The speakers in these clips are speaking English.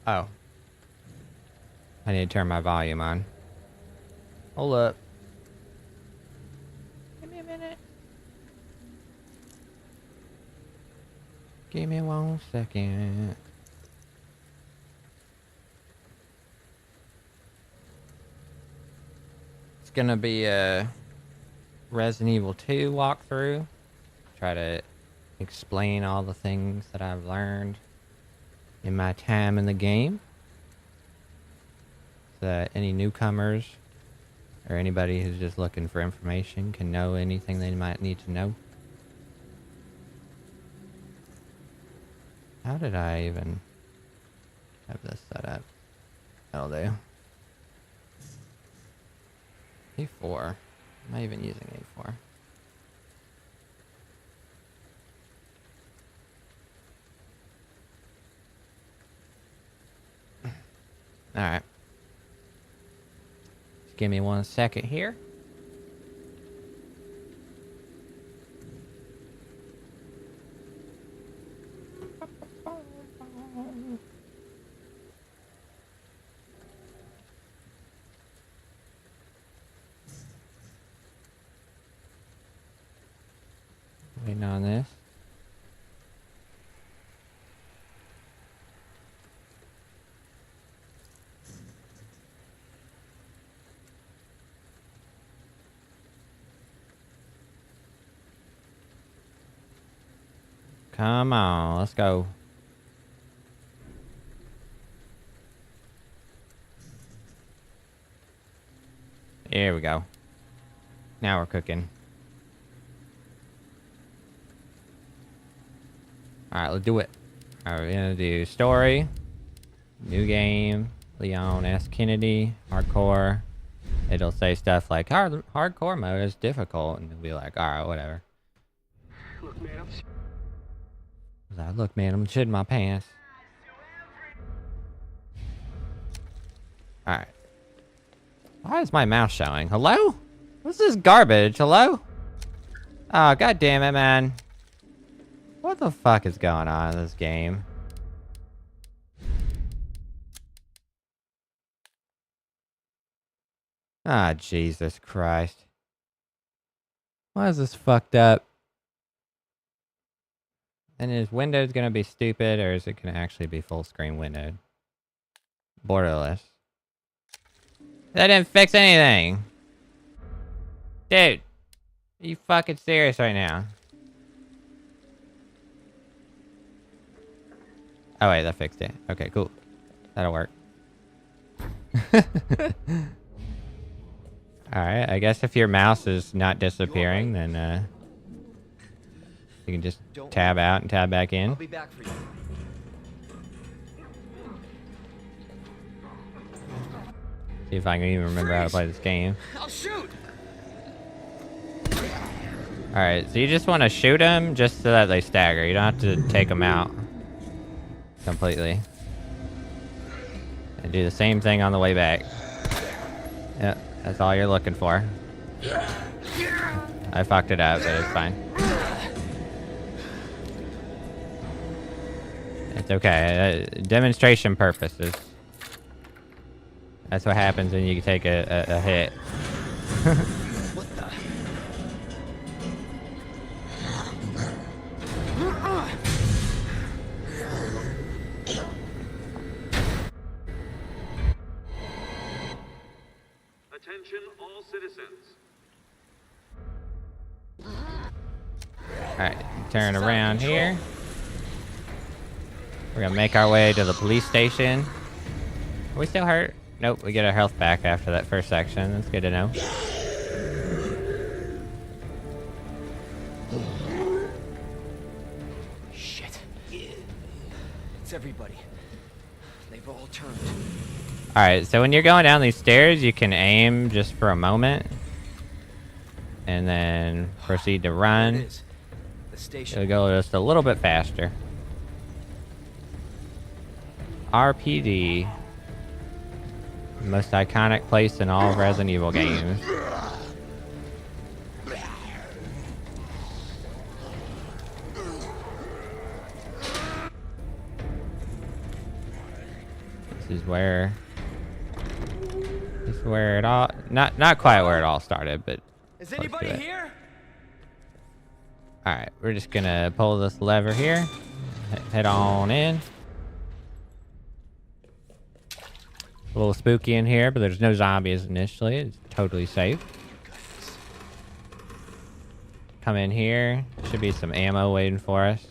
Oh. I need to turn my volume on. Hold up. Give me a minute. Give me 1 second. It's gonna be a Resident Evil 2 walkthrough. Try to explain all the things that I've learned in my time in the game. So that any newcomers or anybody who's just looking for information can know anything they might need to know. How did I even have this set up? That'll do. A4. Am I even using A4? Alright. Just give me 1 second here. Waiting on this. Come on, let's go. Here we go. Now we're cooking. Alright, let's do it. Alright, we're gonna do story, new game, Leon S. Kennedy, hardcore. It'll say stuff like hardcore mode is difficult, and it'll be like, alright, whatever. Look, man, I'm shitting my pants. Alright. Why is my mouse showing? Hello? What's this garbage? Hello? Oh, god damn it, man. What the fuck is going on in this game? Ah, Jesus Christ. Why is this fucked up? And is Windows gonna be stupid, or is it gonna actually be full screen windowed? Borderless. That didn't fix anything! Dude! Are you fucking serious right now? Oh wait, that fixed it. Okay, cool. That'll work. Alright, I guess if your mouse is not disappearing, then you can just tab out and tab back in. I'll be back for you. See if I can even remember how to play this game. I'll shoot. Alright, so you just want to shoot them just so that they stagger. You don't have to take them out completely. And do the same thing on the way back. Yep, that's all you're looking for. I fucked it up, but it's fine. It's okay. Demonstration purposes. That's what happens when you take a hit. What the? Attention all citizens. Alright, turn around here. We're gonna make our way to the police station. Are we still hurt? Nope, we get our health back after that first section. That's good to know. Shit. It's everybody. They've all turned. Alright, so when you're going down these stairs, you can aim just for a moment. And then proceed to There it run. is. The station. It'll go just a little bit faster. RPD. Most iconic place in all of Resident Evil games. This is where it all, not quite where it all started, but Is close to anybody it. here? All right, we're just gonna pull this lever here, head on in. A little spooky in here, but there's no zombies initially. It's totally safe. Come in here. Should be some ammo waiting for us.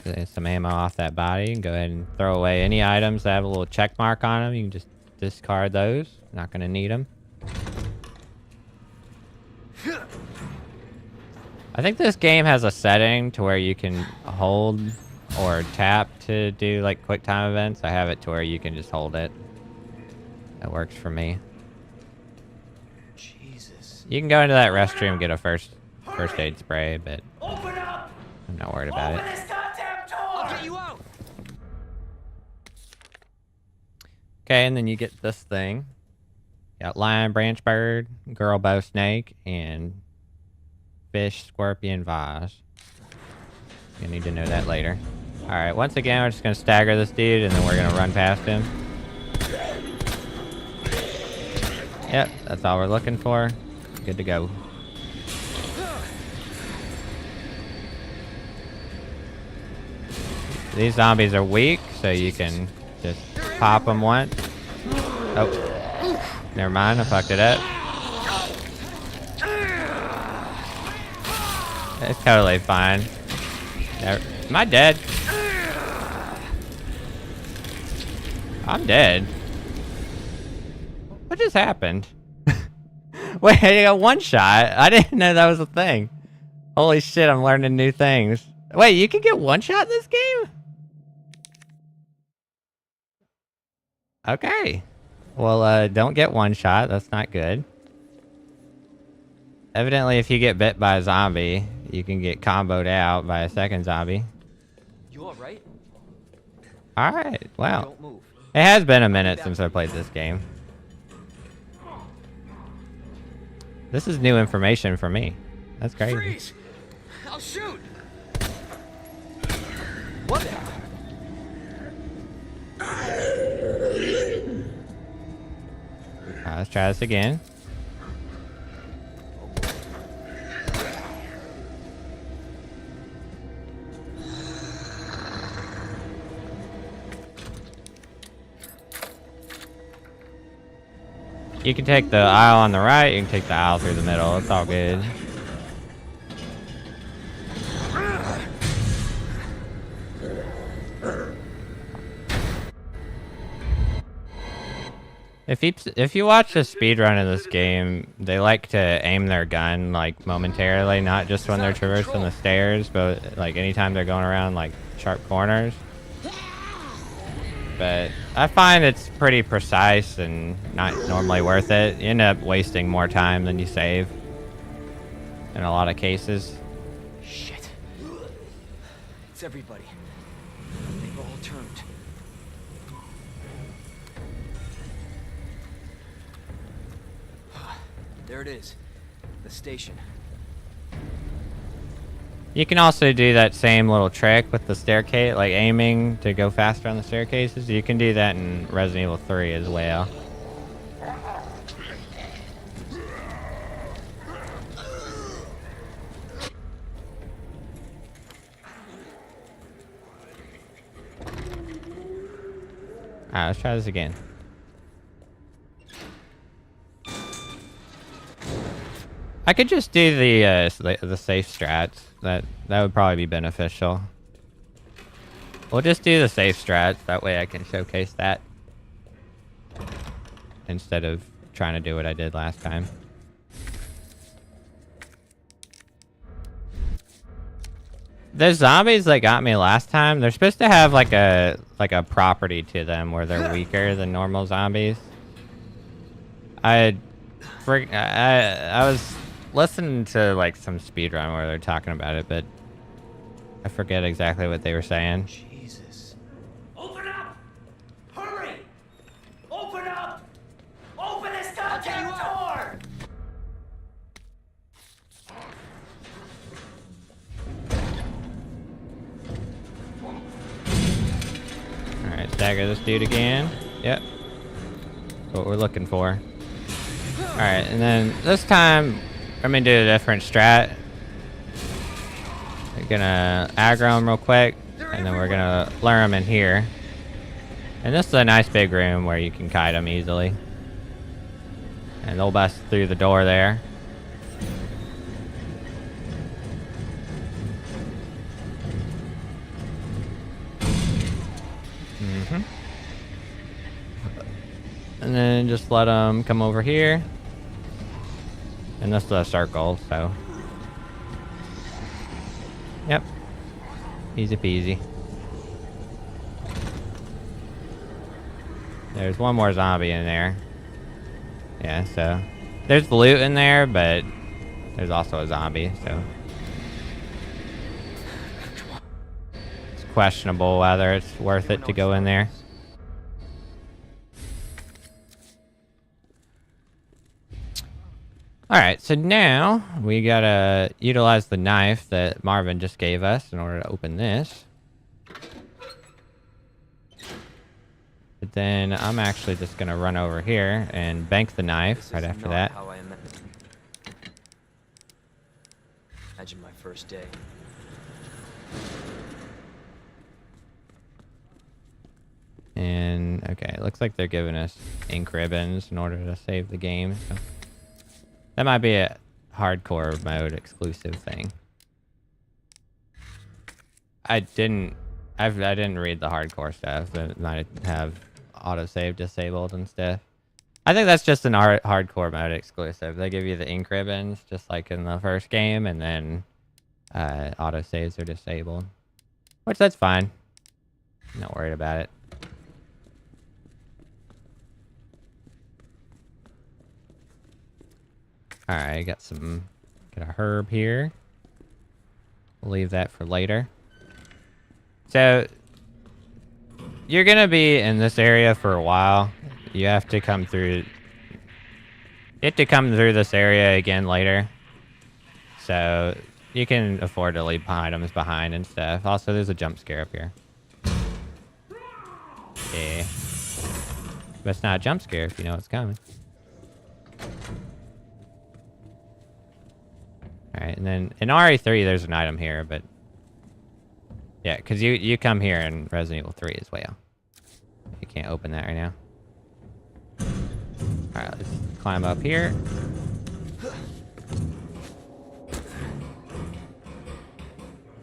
There's some ammo off that body. Go ahead and throw away any items that have a little check mark on them. You can just discard those. Not gonna need them. I think this game has a setting to where you can hold or tap to do like quick time events. I have it to where you can just hold it. That works for me. Jesus. You can go into that restroom and get a first aid spray, but Open up! I'm not worried about it. Open this goddamn door! I'll get you out! Okay, and then you get this thing. Got lion, branch bird, girl bow snake, and fish, scorpion, vase. You need to know that later. Alright, once again, we're just gonna stagger this dude and then we're gonna run past him. Yep, that's all we're looking for. Good to go. These zombies are weak, so you can just pop them once. Oh, never mind, I fucked it up. It's totally fine. Am I dead? I'm dead. What just happened? Wait, I got one shot. I didn't know that was a thing. Holy shit, I'm learning new things. Wait, you can get one shot in this game? Okay. Well, don't get one shot. That's not good. Evidently, if you get bit by a zombie, you can get comboed out by a second zombie. You alright? Alright, wow. Don't move. It has been a minute since I played this game. This is new information for me. That's crazy. Freeze! I'll shoot! What the? Alright, let's try this again. You can take the aisle on the right, you can take the aisle through the middle. It's all good. If you watch the speedrun of this game, they like to aim their gun like momentarily, not just when they're traversing the stairs, but like anytime they're going around like sharp corners. But I find it's pretty precise and not normally worth it. You end up wasting more time than you save in a lot of cases. Shit. It's everybody. They've all turned. There it is. The station. You can also do that same little trick with the staircase, like aiming to go faster on the staircases. You can do that in Resident Evil 3 as well. Alright, let's try this again. I could just do the safe strats. That would probably be beneficial. We'll just do the safe strats. That way I can showcase that instead of trying to do what I did last time. The zombies that got me last time, they're supposed to have like a property to them where they're weaker than normal zombies. I was listening to like some speedrun where they're talking about it, but I forget exactly what they were saying. Jesus. Open up! Hurry! Open up! Open this goddamn door! stagger this dude again. Yep. What we're looking for. Alright, and then this time I'm gonna do a different strat. We're gonna aggro him real quick, and then we're gonna lure him in here. And this is a nice big room where you can kite them easily. And they'll bust through the door there. And then just let them come over here. And this is a circle, so. Yep. Easy peasy. There's one more zombie in there. Yeah, so. There's loot in there, but there's also a zombie, so. It's questionable whether it's worth it to go in there. Alright, so now we gotta utilize the knife that Marvin just gave us in order to open this. But then I'm actually just gonna run over here and bank the knife right after that. How I imagine my first day. And okay, it looks like they're giving us ink ribbons in order to save the game. So that might be a hardcore mode exclusive thing. I didn't read the hardcore stuff. That might have autosave disabled and stuff. I think that's just an hardcore mode exclusive. They give you the ink ribbons just like in the first game, and then autosaves are disabled, which that's fine. I'm not worried about it. Alright, got a herb here. We'll leave that for later. So, you're gonna be in this area for a while. You have to come through... You have to come through this area again later. So, you can afford to leave items behind and stuff. Also, there's a jump scare up here. Yeah. But it's not a jump scare if you know it's coming. Alright, and then in RE3 there's an item here, but... Yeah, because you come here in Resident Evil 3 as well. You can't open that right now. Alright, let's climb up here.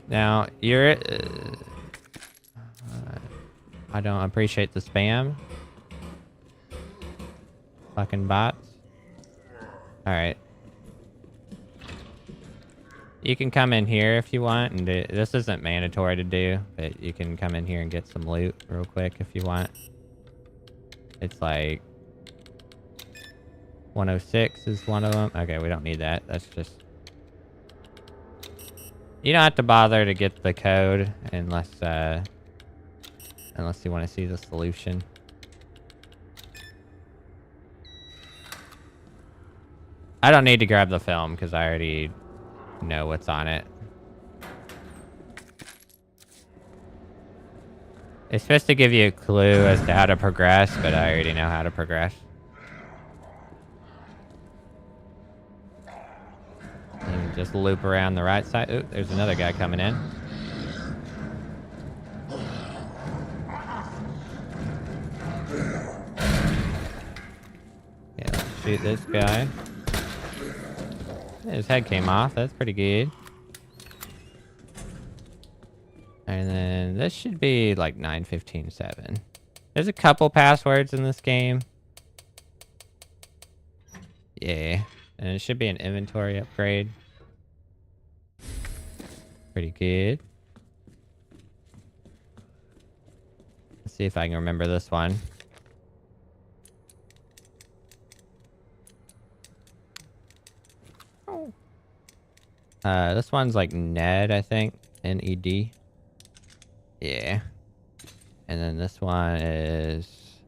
Now, you're... I don't appreciate the spam. Fucking bots. Alright. You can come in here if you want, and this isn't mandatory to do, but you can come in here and get some loot real quick if you want. It's like 106 is one of them. Okay, we don't need that. That's just... You don't have to bother to get the code unless you want to see the solution. I don't need to grab the film because I already know what's on it. It's supposed to give you a clue as to how to progress, but I already know how to progress. And just loop around the right side. Ooh, there's another guy coming in. Yeah, let's shoot this guy. His head came off. That's pretty good. And then this should be like 9:15:7. There's a couple passwords in this game. Yeah. And it should be an inventory upgrade. Pretty good. Let's see if I can remember this one. This one's like Ned, I think. N-E-D. Yeah. And then this one is...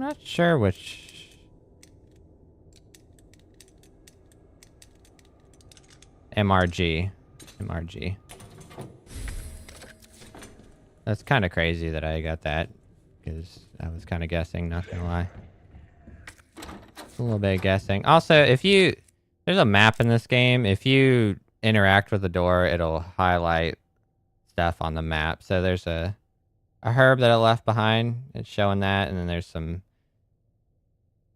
not sure which... MRG. MRG. That's kind of crazy that I got that, because I was kind of guessing, not gonna lie. A little bit of guessing. Also, if you... There's a map in this game. If you interact with the door, it'll highlight stuff on the map. So there's a herb that I left behind. It's showing that. And then there's some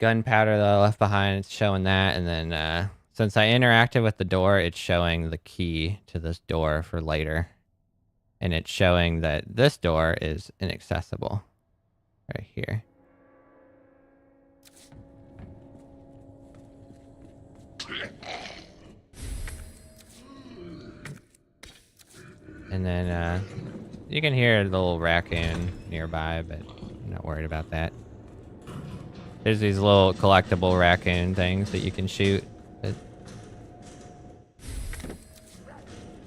gunpowder that I left behind. It's showing that. And then since I interacted with the door, it's showing the key to this door for later. And it's showing that this door is inaccessible. Right here. And then you can hear a little raccoon nearby, but I'm not worried about that. There's these little collectible raccoon things that you can shoot. But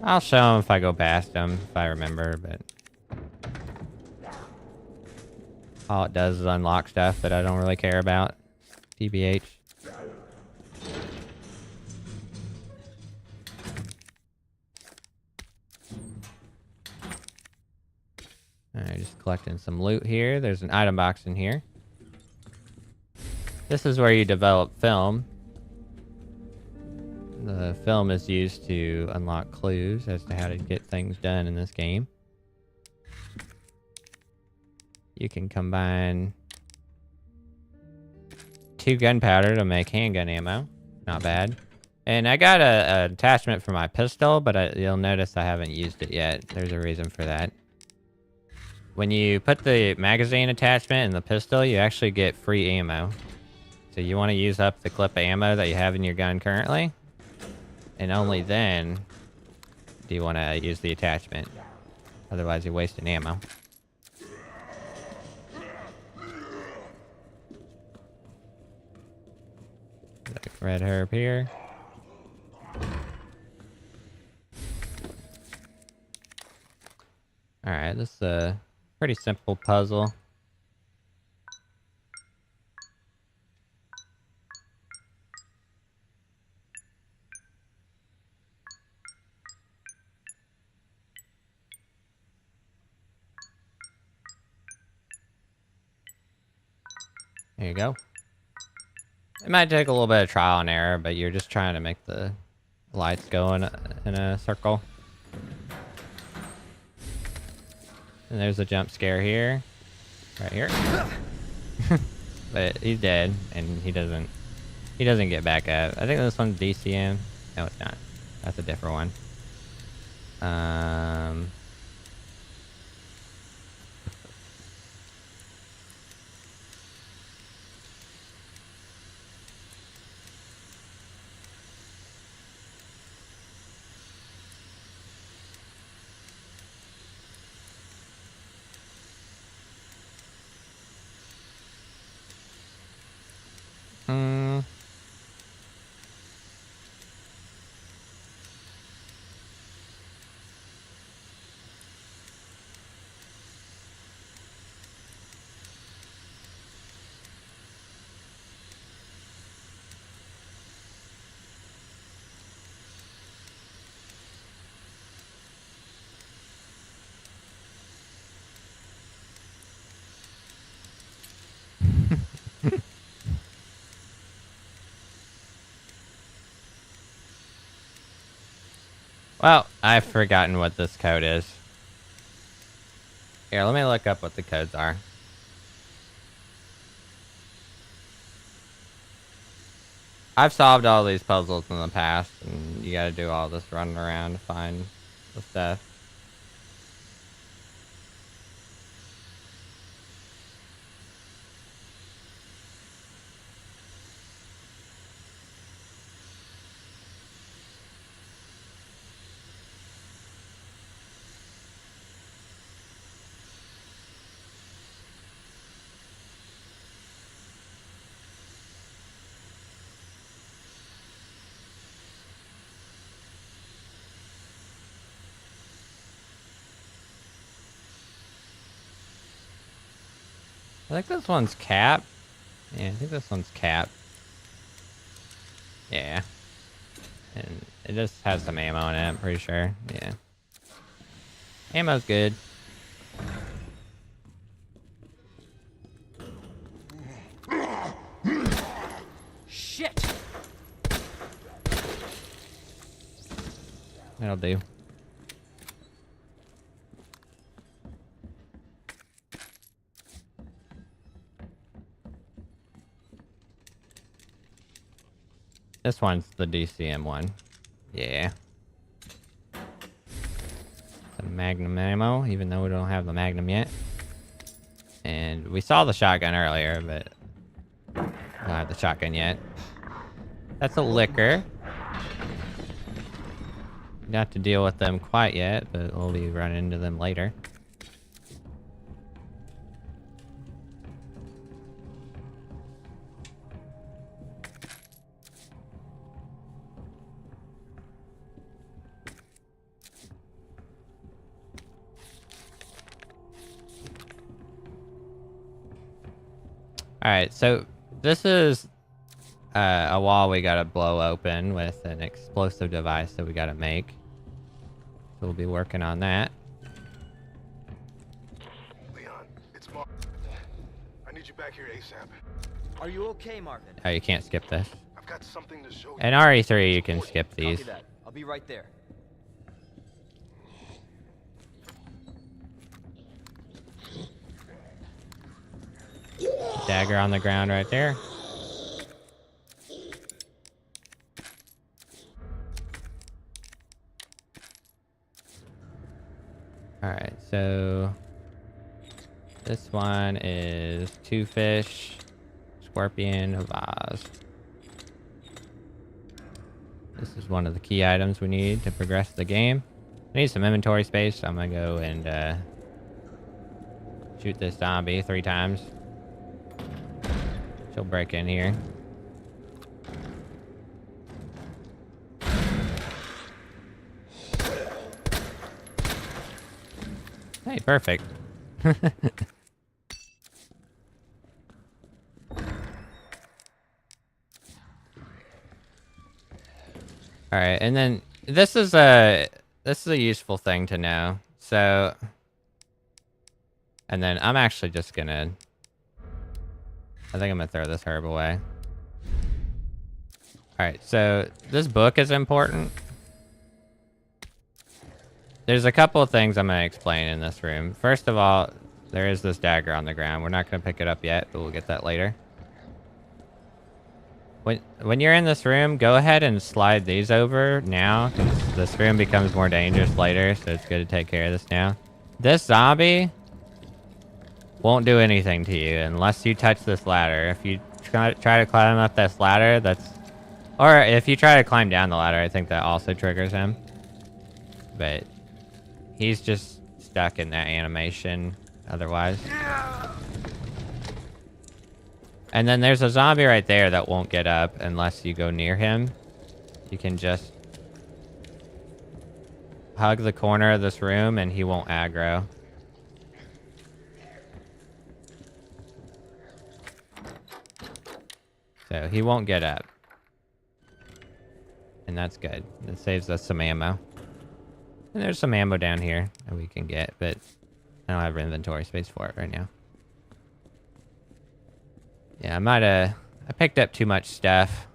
I'll show them if I go past them, if I remember, but all it does is unlock stuff that I don't really care about. TBH. Alright, just collecting some loot here. There's an item box in here. This is where you develop film. The film is used to unlock clues as to how to get things done in this game. You can combine 2 gunpowder to make handgun ammo. Not bad. And I got an attachment for my pistol, but you'll notice I haven't used it yet. There's a reason for that. When you put the magazine attachment in the pistol, you actually get free ammo. So you want to use up the clip of ammo that you have in your gun currently. And only then do you want to use the attachment. Otherwise you're wasting ammo. Red herb here. Alright, this is a pretty simple puzzle. There you go. It might take a little bit of trial and error, but you're just trying to make the lights go in a circle. And there's a jump scare here. Right here. But he's dead, and he doesn't get back up. I think this one's DCM. No, it's not. That's a different one. Well, I've forgotten what this code is. Here, let me look up what the codes are. I've solved all these puzzles in the past, and you gotta do all this running around to find the stuff. I think this one's cap. Yeah, I think this one's capped. Yeah. And it just has some ammo in it, I'm pretty sure. Yeah. Ammo's good. Shit! That'll do. This one's the DCM one. Yeah. Some Magnum ammo, even though we don't have the Magnum yet. And we saw the shotgun earlier, but don't have the shotgun yet. That's a liquor. Not to deal with them quite yet, but we'll be running into them later. Alright, so this is a wall we gotta blow open with an explosive device that we gotta make. So we'll be working on that. Leon, it's Mark. I need you back here ASAP. Are you okay, Marvin? Oh, you can't skip this. I've got something to show you. In RE3, you can skip these. Copy that. I'll be right there. Dagger on the ground right there. Alright, so this one is two fish, scorpion, vase. This is one of the key items we need to progress the game. I need some inventory space, so I'm gonna go and shoot this zombie 3 times. She'll break in here. Hey, perfect. Alright, and then this is a useful thing to know. So, and then I'm actually just gonna, I think I'm gonna throw this herb away. Alright, so this book is important. There's a couple of things I'm gonna explain in this room. First of all, there is this dagger on the ground. We're not gonna pick it up yet, but we'll get that later. When you're in this room, go ahead and slide these over now, because this room becomes more dangerous later, so it's good to take care of this now. This zombie won't do anything to you unless you touch this ladder. If you try to climb up this ladder, that's... Or if you try to climb down the ladder, I think that also triggers him. But he's just stuck in that animation otherwise. And then there's a zombie right there that won't get up unless you go near him. You can just hug the corner of this room and he won't aggro. So he won't get up. And that's good. It saves us some ammo. And there's some ammo down here that we can get, but I don't have inventory space for it right now. Yeah, I picked up too much stuff.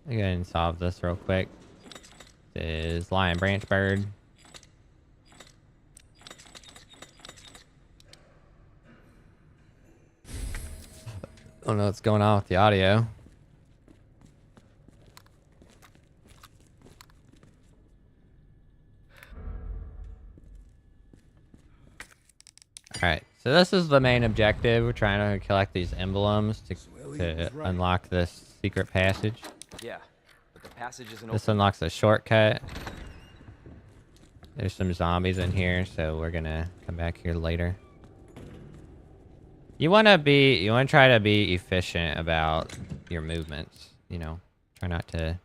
Let me go ahead and solve this real quick. This is lion branch bird. I don't know what's going on with the audio. Alright, so this is the main objective. We're trying to collect these emblems to unlock this secret passage. Yeah, but the passage isn't This open. unlocks a shortcut. There's some zombies in here, so we're gonna come back here later. You wanna try to be efficient about your movements, you know. Try not to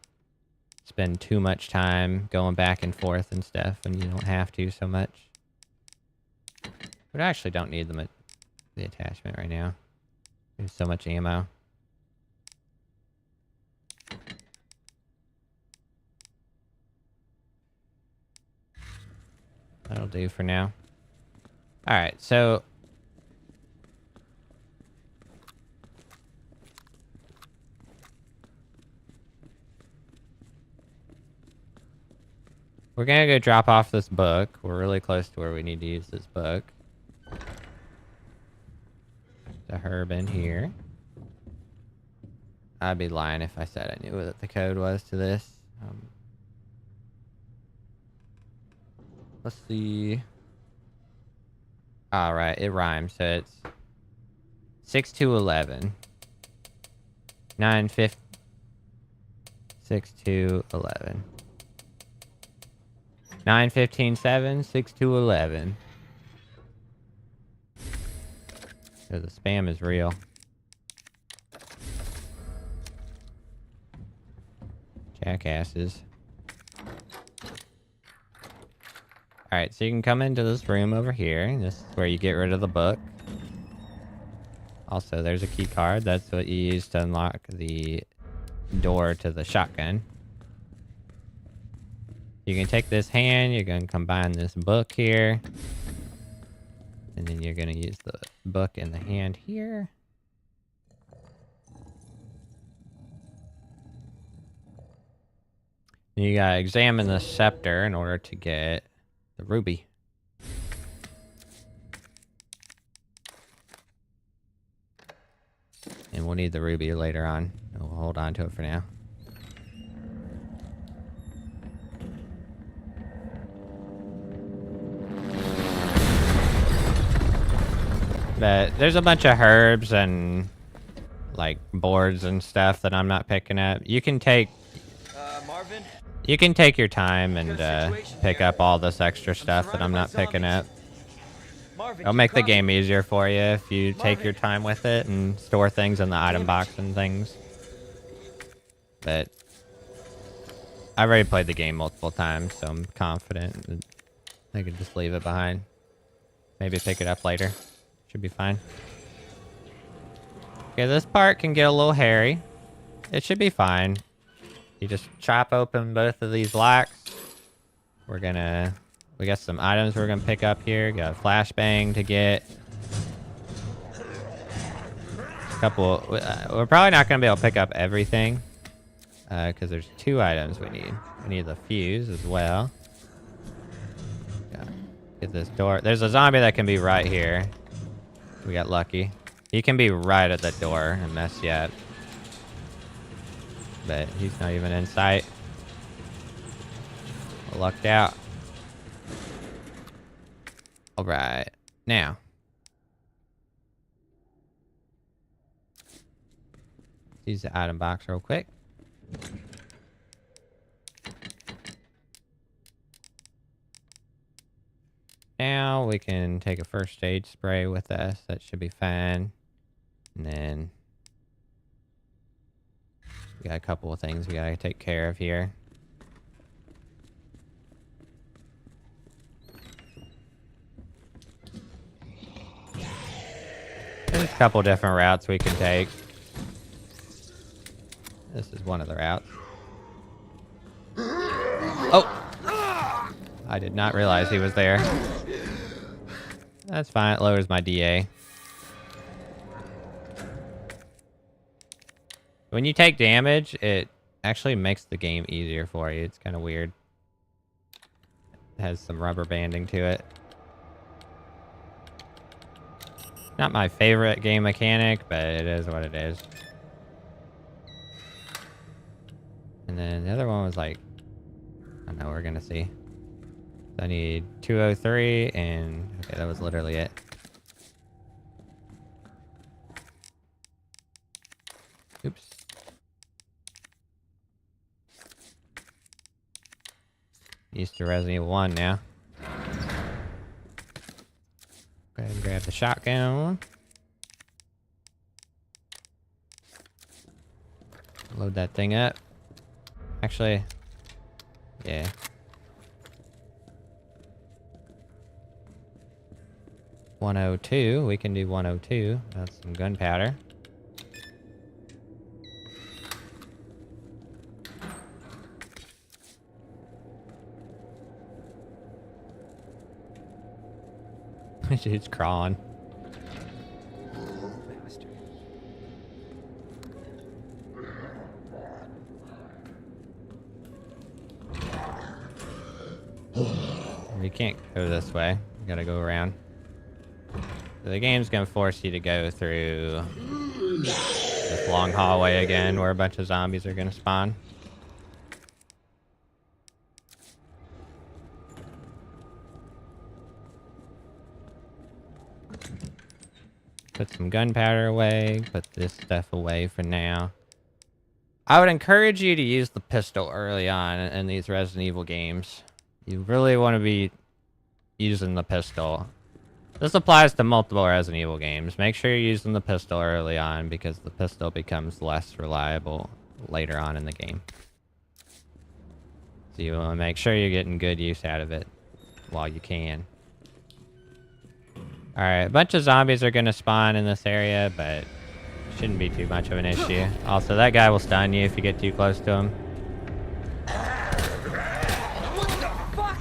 spend too much time going back and forth and stuff, and you don't have to so much. We actually don't need the the attachment right now. There's so much ammo. That'll do for now. Alright, so... we're gonna go drop off this book. We're really close to where we need to use this book. The herb in here. I'd be lying if I said I knew what the code was to this. Let's see. Alright, it rhymes, so it's 6 to 11. 9, 5, 6 to 11. 9, 15, 7, 6 to 11. So the spam is real. Jackasses. Alright, so you can come into this room over here. This is where you get rid of the book. Also, there's a key card. That's what you use to unlock the door to the shotgun. You can take this hand, you're going to combine this book here. And then you're going to use the book in the hand here. And you got to examine the scepter in order to get the ruby. And we'll need the ruby later on. We'll hold on to it for now. But there's a bunch of herbs and like boards and stuff that I'm not picking up. You can take Marvin? You can take your time and pick up all this extra stuff that I'm not picking up. It'll make the game easier for you if you take your time with it and store things in the item box and things. But I've already played the game multiple times, so I'm confident that I can just leave it behind. Maybe pick it up later. Should be fine. Okay, this part can get a little hairy. It should be fine. You just chop open both of these locks. We got some items we're gonna pick up here. Got a flashbang to get. We're probably not gonna be able to pick up everything. Because there's 2 items we need. We need the fuse as well. Get this door. There's a zombie that can be right here. We got lucky. He can be right at the door and mess you up. But he's not even in sight. Lucked out. Alright. Now. Use the item box real quick. Now we can take a first aid spray with us. That should be fine. And then we got a couple of things we gotta take care of here. There's a couple different routes we can take. This is one of the routes. Oh! I did not realize he was there. That's fine, it lowers my DA. When you take damage, it actually makes the game easier for you. It's kind of weird. It has some rubber banding to it. Not my favorite game mechanic, but it is what it is. And then the other one was like, I don't know, we're gonna see. I need 203 and okay, that was literally it. Oops. Used to Resident Evil 1 now. Go ahead and grab the shotgun. Load that thing up. Actually, yeah. 102. We can do 102. That's some gunpowder. Dude's crawling. Bastard. We can't go this way. We gotta go around. So the game's gonna force you to go through this long hallway again where a bunch of zombies are gonna spawn. Put some gunpowder away, put this stuff away for now. I would encourage you to use the pistol early on in these Resident Evil games. You really want to be using the pistol. This applies to multiple Resident Evil games. Make sure you're using the pistol early on because the pistol becomes less reliable later on in the game. So you want to make sure you're getting good use out of it while you can. Alright, a bunch of zombies are going to spawn in this area, but shouldn't be too much of an issue. Also, that guy will stun you if you get too close to him. What the fuck?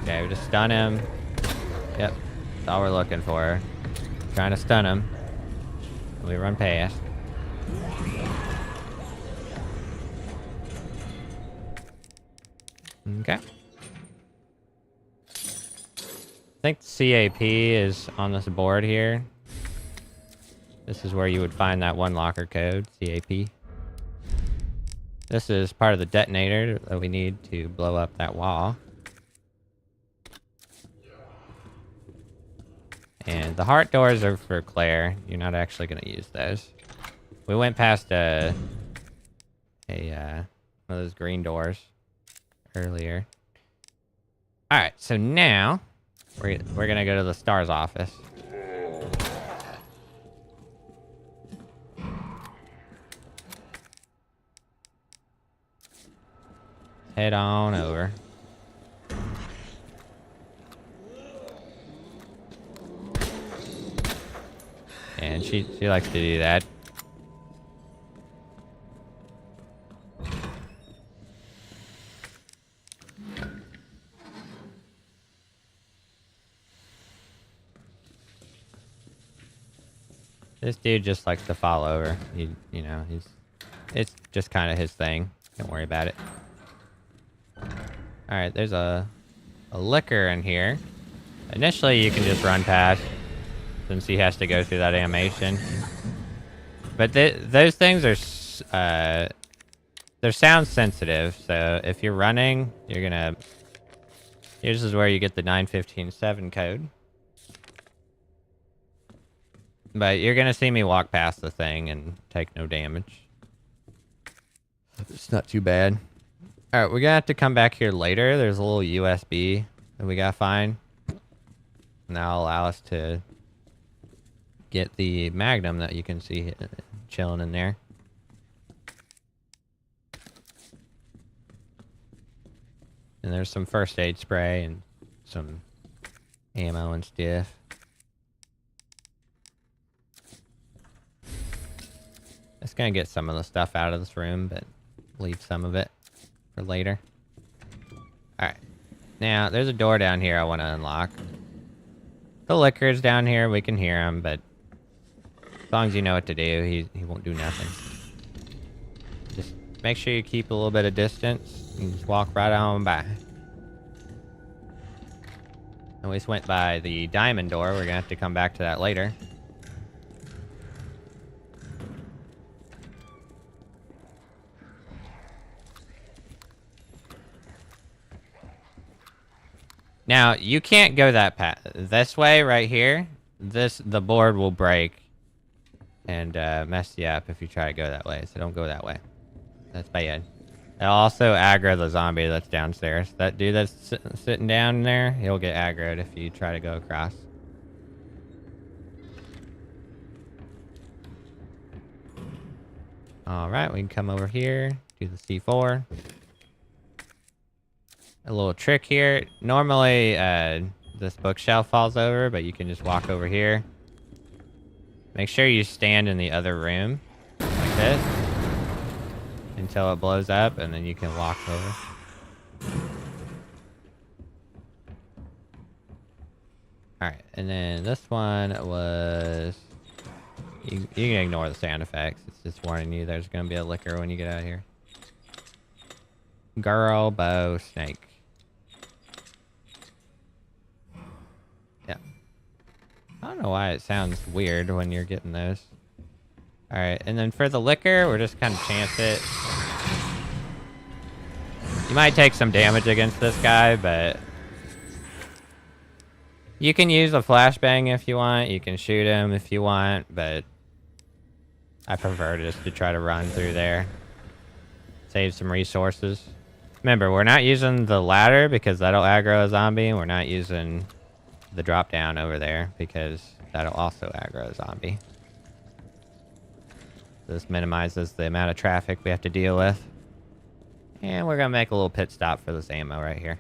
Okay, we just stun him. Yep, that's all we're looking for. Trying to stun him. We run past. Okay. I think CAP is on this board here. This is where you would find that one locker code, CAP. This is part of the detonator that we need to blow up that wall. And the heart doors are for Claire. You're not actually going to use those. We went past one of those green doors earlier. Alright, so now we're going to go to the STARS office. Head on over. And she likes to do that. This dude just likes to fall over. It's just kind of his thing. Don't worry about it. Alright, there's a liquor in here. Initially, you can just run past, since he has to go through that animation. But those things are, they're sound sensitive, so if you're running, you're gonna... This is where you get the 915.7 code. But you're gonna see me walk past the thing and take no damage. It's not too bad. Alright, we're gonna have to come back here later. There's a little USB that we gotta find. And that'll allow us to get the Magnum that you can see chilling in there. And there's some first aid spray and some ammo and stuff. Just gonna get some of the stuff out of this room, but leave some of it for later. Alright. Now, there's a door down here I want to unlock. The liquor's down here, we can hear him, but as long as you know what to do, he won't do nothing. Just make sure you keep a little bit of distance and just walk right on by. And we just went by the diamond door, we're gonna have to come back to that later. Now, you can't go that path. This way, right here, the board will break and mess you up if you try to go that way. So don't go that way. That's bad. It'll also aggro the zombie that's downstairs. That dude that's sitting down there, he'll get aggroed if you try to go across. Alright, we can come over here, do the C4. A little trick here. Normally, this bookshelf falls over, but you can just walk over here. Make sure you stand in the other room, like this, until it blows up, and then you can walk over. Alright, and then this one was... You can ignore the sound effects. It's just warning you there's going to be a licker when you get out of here. Girl, bow, snake. Yeah. I don't know why it sounds weird when you're getting those. Alright, and then for the licker, we're just kind of chance it. You might take some damage against this guy, but... You can use a flashbang if you want. You can shoot him if you want, but... I prefer just to try to run through there. Save some resources. Remember, we're not using the ladder because that'll aggro a zombie. We're not using the drop down over there because that'll also aggro a zombie. This minimizes the amount of traffic we have to deal with. And we're gonna make a little pit stop for this ammo right here.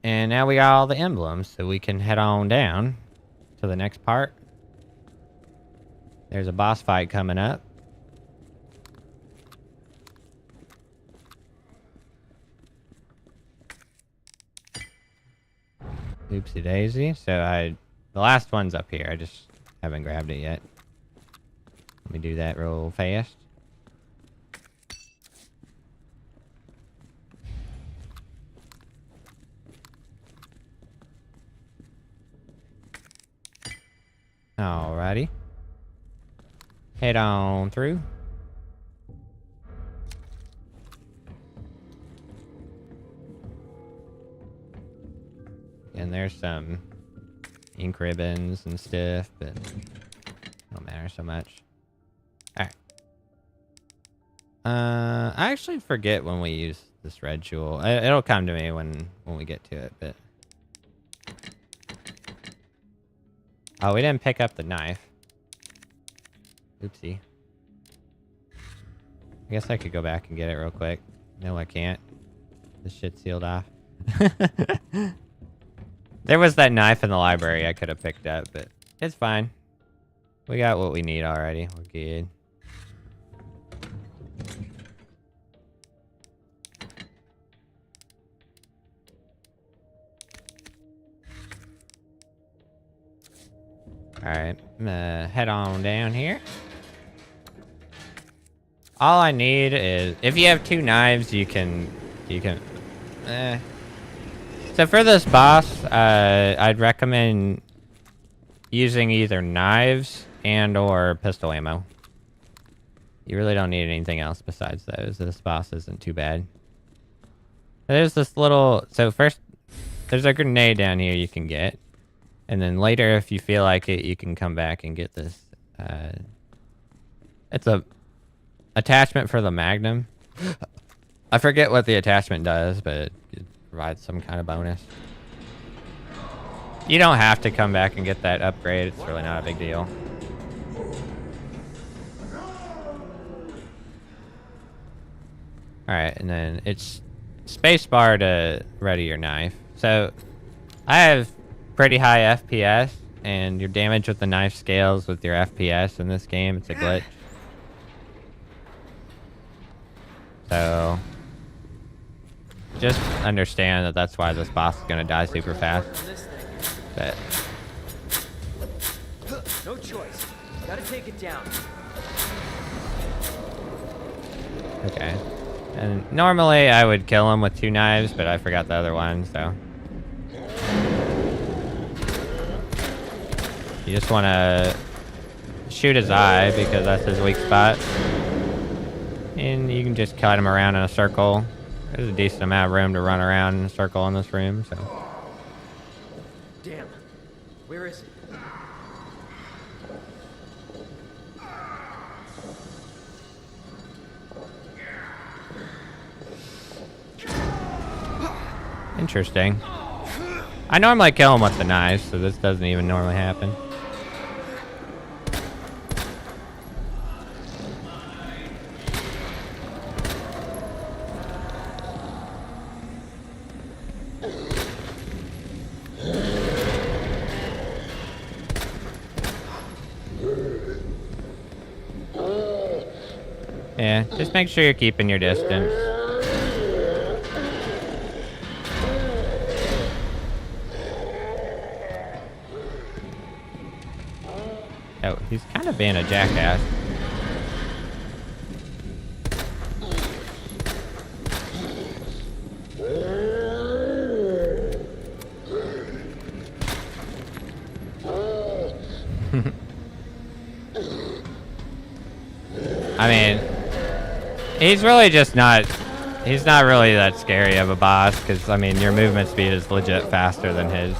And now we got all the emblems, so we can head on down to the next part. There's a boss fight coming up. Oopsie daisy. So the last one's up here. I just haven't grabbed it yet. Let me do that real fast. Alrighty. Head on through. And there's some ink ribbons and stuff, but don't matter so much. Alright. I actually forget when we use this red jewel. It'll come to me when we get to it, but... Oh, we didn't pick up the knife. Oopsie. I guess I could go back and get it real quick. No, I can't. This shit's sealed off. There was that knife in the library I could have picked up, but it's fine. We got what we need already. We're good. Alright, I'm gonna head on down here. All I need is... If you have two knives, you can... So for this boss, I'd recommend using either knives and or pistol ammo. You really don't need anything else besides those. This boss isn't too bad. There's this little... So first, there's a grenade down here you can get. And then later, if you feel like it, you can come back and get this. It's a attachment for the Magnum. I forget what the attachment does, but it provides some kind of bonus. You don't have to come back and get that upgrade. It's really not a big deal. Alright, and then it's spacebar to ready your knife. So, I have pretty high FPS, and your damage with the knife scales with your FPS in this game. It's a glitch. So, just understand that that's why this boss is gonna die super fast. But no choice. Gotta take it down. okay. And normally I would kill him with two knives, but I forgot the other one, so. You just want to shoot his eye because that's his weak spot. And you can just cut him around in a circle. There's a decent amount of room to run around in a circle in this room, so. Damn. Where is it? Interesting. I normally kill him with the knife, so this doesn't even normally happen. Yeah, just make sure you're keeping your distance. Oh, he's kind of being a jackass. I mean, he's really just not... He's not really that scary of a boss, because, I mean, your movement speed is legit faster than his.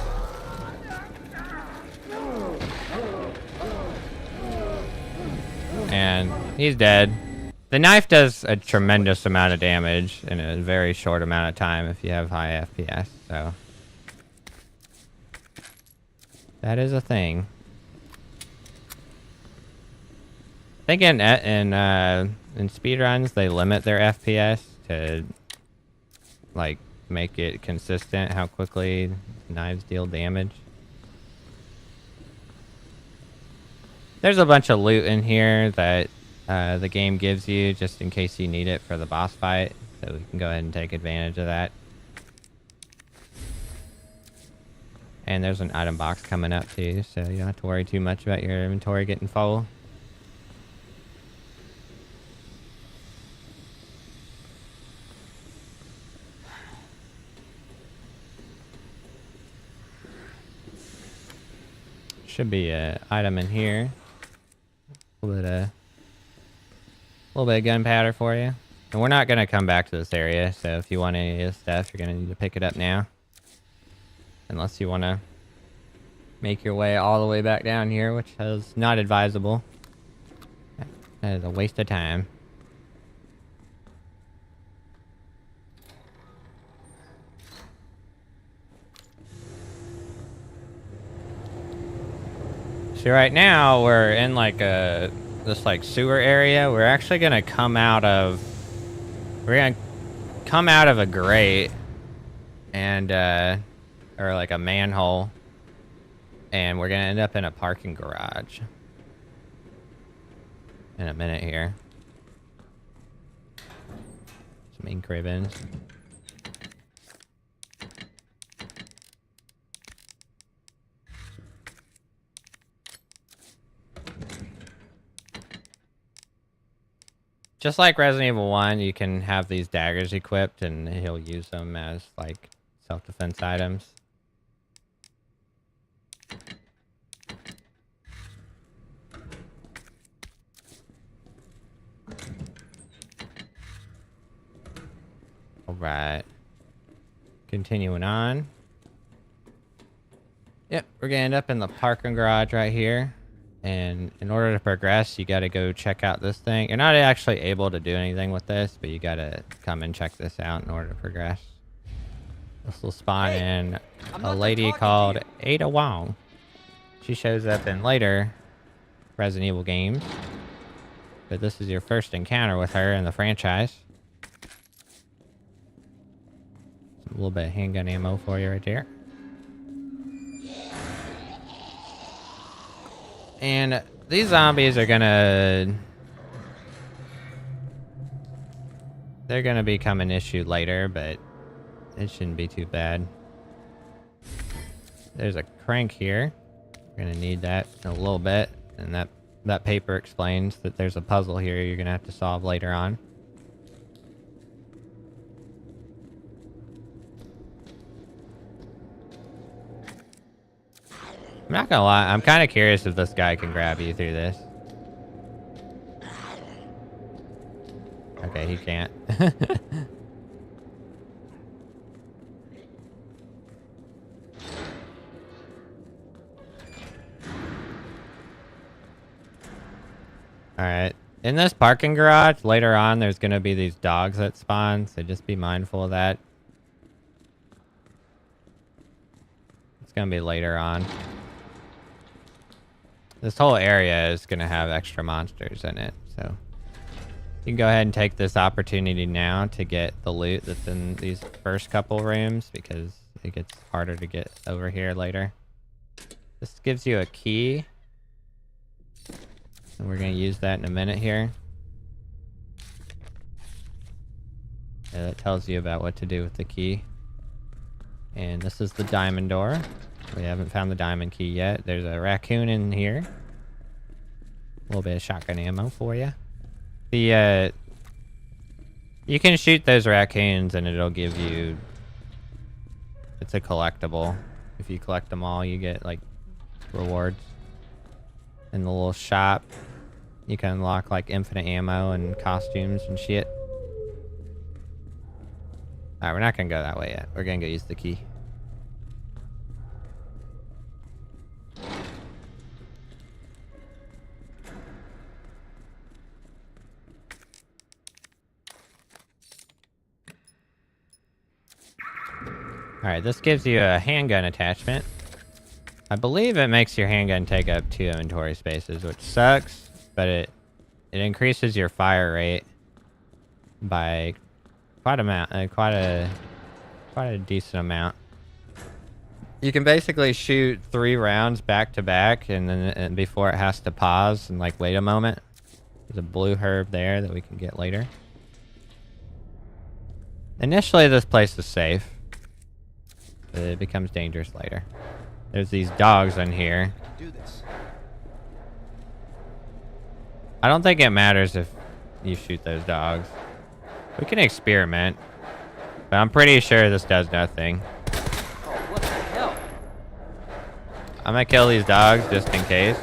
And he's dead. The knife does a tremendous amount of damage in a very short amount of time if you have high FPS, so... That is a thing. I think in speedruns, they limit their FPS to, like, make it consistent how quickly knives deal damage. There's a bunch of loot in here that the game gives you just in case you need it for the boss fight, so we can go ahead and take advantage of that. And there's an item box coming up too, so you don't have to worry too much about your inventory getting full. Should be an item in here. A little bit of gunpowder for you. And we're not gonna come back to this area, so if you want any of this stuff, you're gonna need to pick it up now. Unless you want to make your way all the way back down here, which is not advisable. That is a waste of time. So right now we're in like this like sewer area. We're actually gonna come out of a grate and or like a manhole, and we're gonna end up in a parking garage in a minute here. Some ink ribbons. Just like Resident Evil 1, you can have these daggers equipped and he'll use them as like self-defense items. Alright. Continuing on. Yep, we're gonna end up in the parking garage right here. And in order to progress, you gotta go check out this thing. You're not actually able to do anything with this, but you gotta come and check this out in order to progress. This will spawn in a lady called Ada Wong. She shows up in later Resident Evil games. But this is your first encounter with her in the franchise. A little bit of handgun ammo for you right there. And these zombies are gonna... They're gonna become an issue later, but it shouldn't be too bad. There's a crank here. We're gonna need that in a little bit. And that paper explains that there's a puzzle here you're gonna have to solve later on. I'm not gonna lie, I'm kind of curious if this guy can grab you through this. Okay, he can't. Alright. In this parking garage, later on, there's gonna be these dogs that spawn, so just be mindful of that. It's gonna be later on. This whole area is going to have extra monsters in it, so you can go ahead and take this opportunity now to get the loot that's in these first couple rooms, because it gets harder to get over here later. This gives you a key, and we're going to use that in a minute here. It tells you about what to do with the key. And this is the diamond door. We haven't found the diamond key yet. There's a raccoon in here. A little bit of shotgun ammo for you. The, you can shoot those raccoons and it'll give you... It's a collectible. If you collect them all, you get, like, rewards. In the little shop, you can unlock, like, infinite ammo and costumes and shit. Alright, we're not gonna go that way yet. We're gonna go use the key. Alright, this gives you a handgun attachment. I believe it makes your handgun take up 2 inventory spaces, which sucks, but it increases your fire rate by quite a decent amount. You can basically shoot 3 rounds back to back, and then before it has to pause and like wait a moment. There's a blue herb there that we can get later. Initially, this place is safe, but it becomes dangerous later. There's these dogs in here. Do this. I don't think it matters if you shoot those dogs. We can experiment, but I'm pretty sure this does nothing. Oh, what the hell? I'm gonna kill these dogs just in case.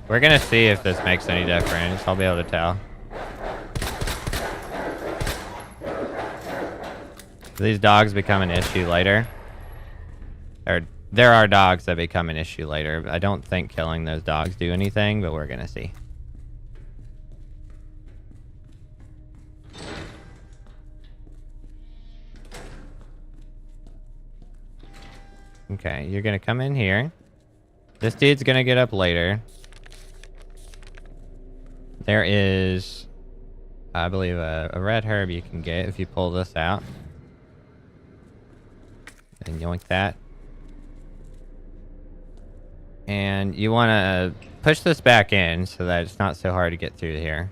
We're gonna see if this makes any difference. I'll be able to tell. These dogs become an issue later. Or there are dogs that become an issue later. I don't think killing those dogs do anything, but we're gonna see. Okay, you're gonna come in here. This dude's gonna get up later. There is, I believe, a red herb you can get if you pull this out. And yoink that. And you want to push this back in so that it's not so hard to get through here.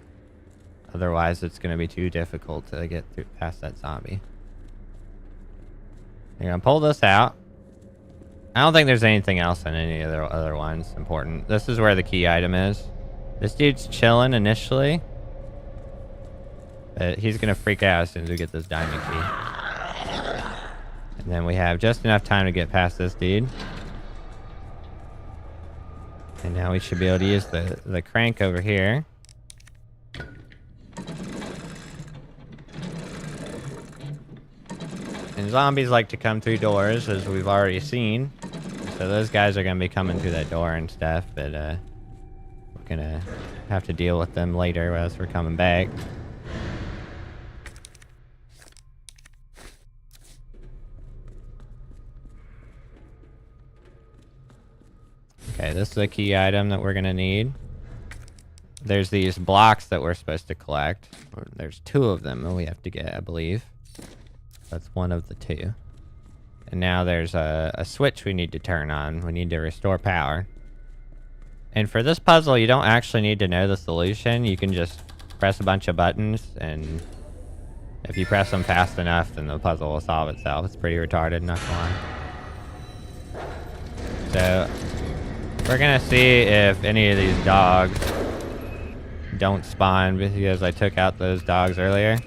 Otherwise, it's going to be too difficult to get through past that zombie. You're going to pull this out. I don't think there's anything else in any of the other ones important. This is where the key item is. This dude's chilling initially. But he's going to freak out as soon as we get this diamond key. And then we have just enough time to get past this dude. And now we should be able to use the crank over here. And zombies like to come through doors, as we've already seen. So those guys are going to be coming through that door and stuff, but we're going to have to deal with them later as we're coming back. Okay, this is a key item that we're gonna need. There's these blocks that we're supposed to collect. There's 2 of them that we have to get, I believe. That's one of the 2. And now there's a switch we need to turn on. We need to restore power. And for this puzzle, you don't actually need to know the solution. You can just press a bunch of buttons, and if you press them fast enough, then the puzzle will solve itself. It's pretty retarded, not gonna lie. So we're gonna see if any of these dogs don't spawn because I took out those dogs earlier.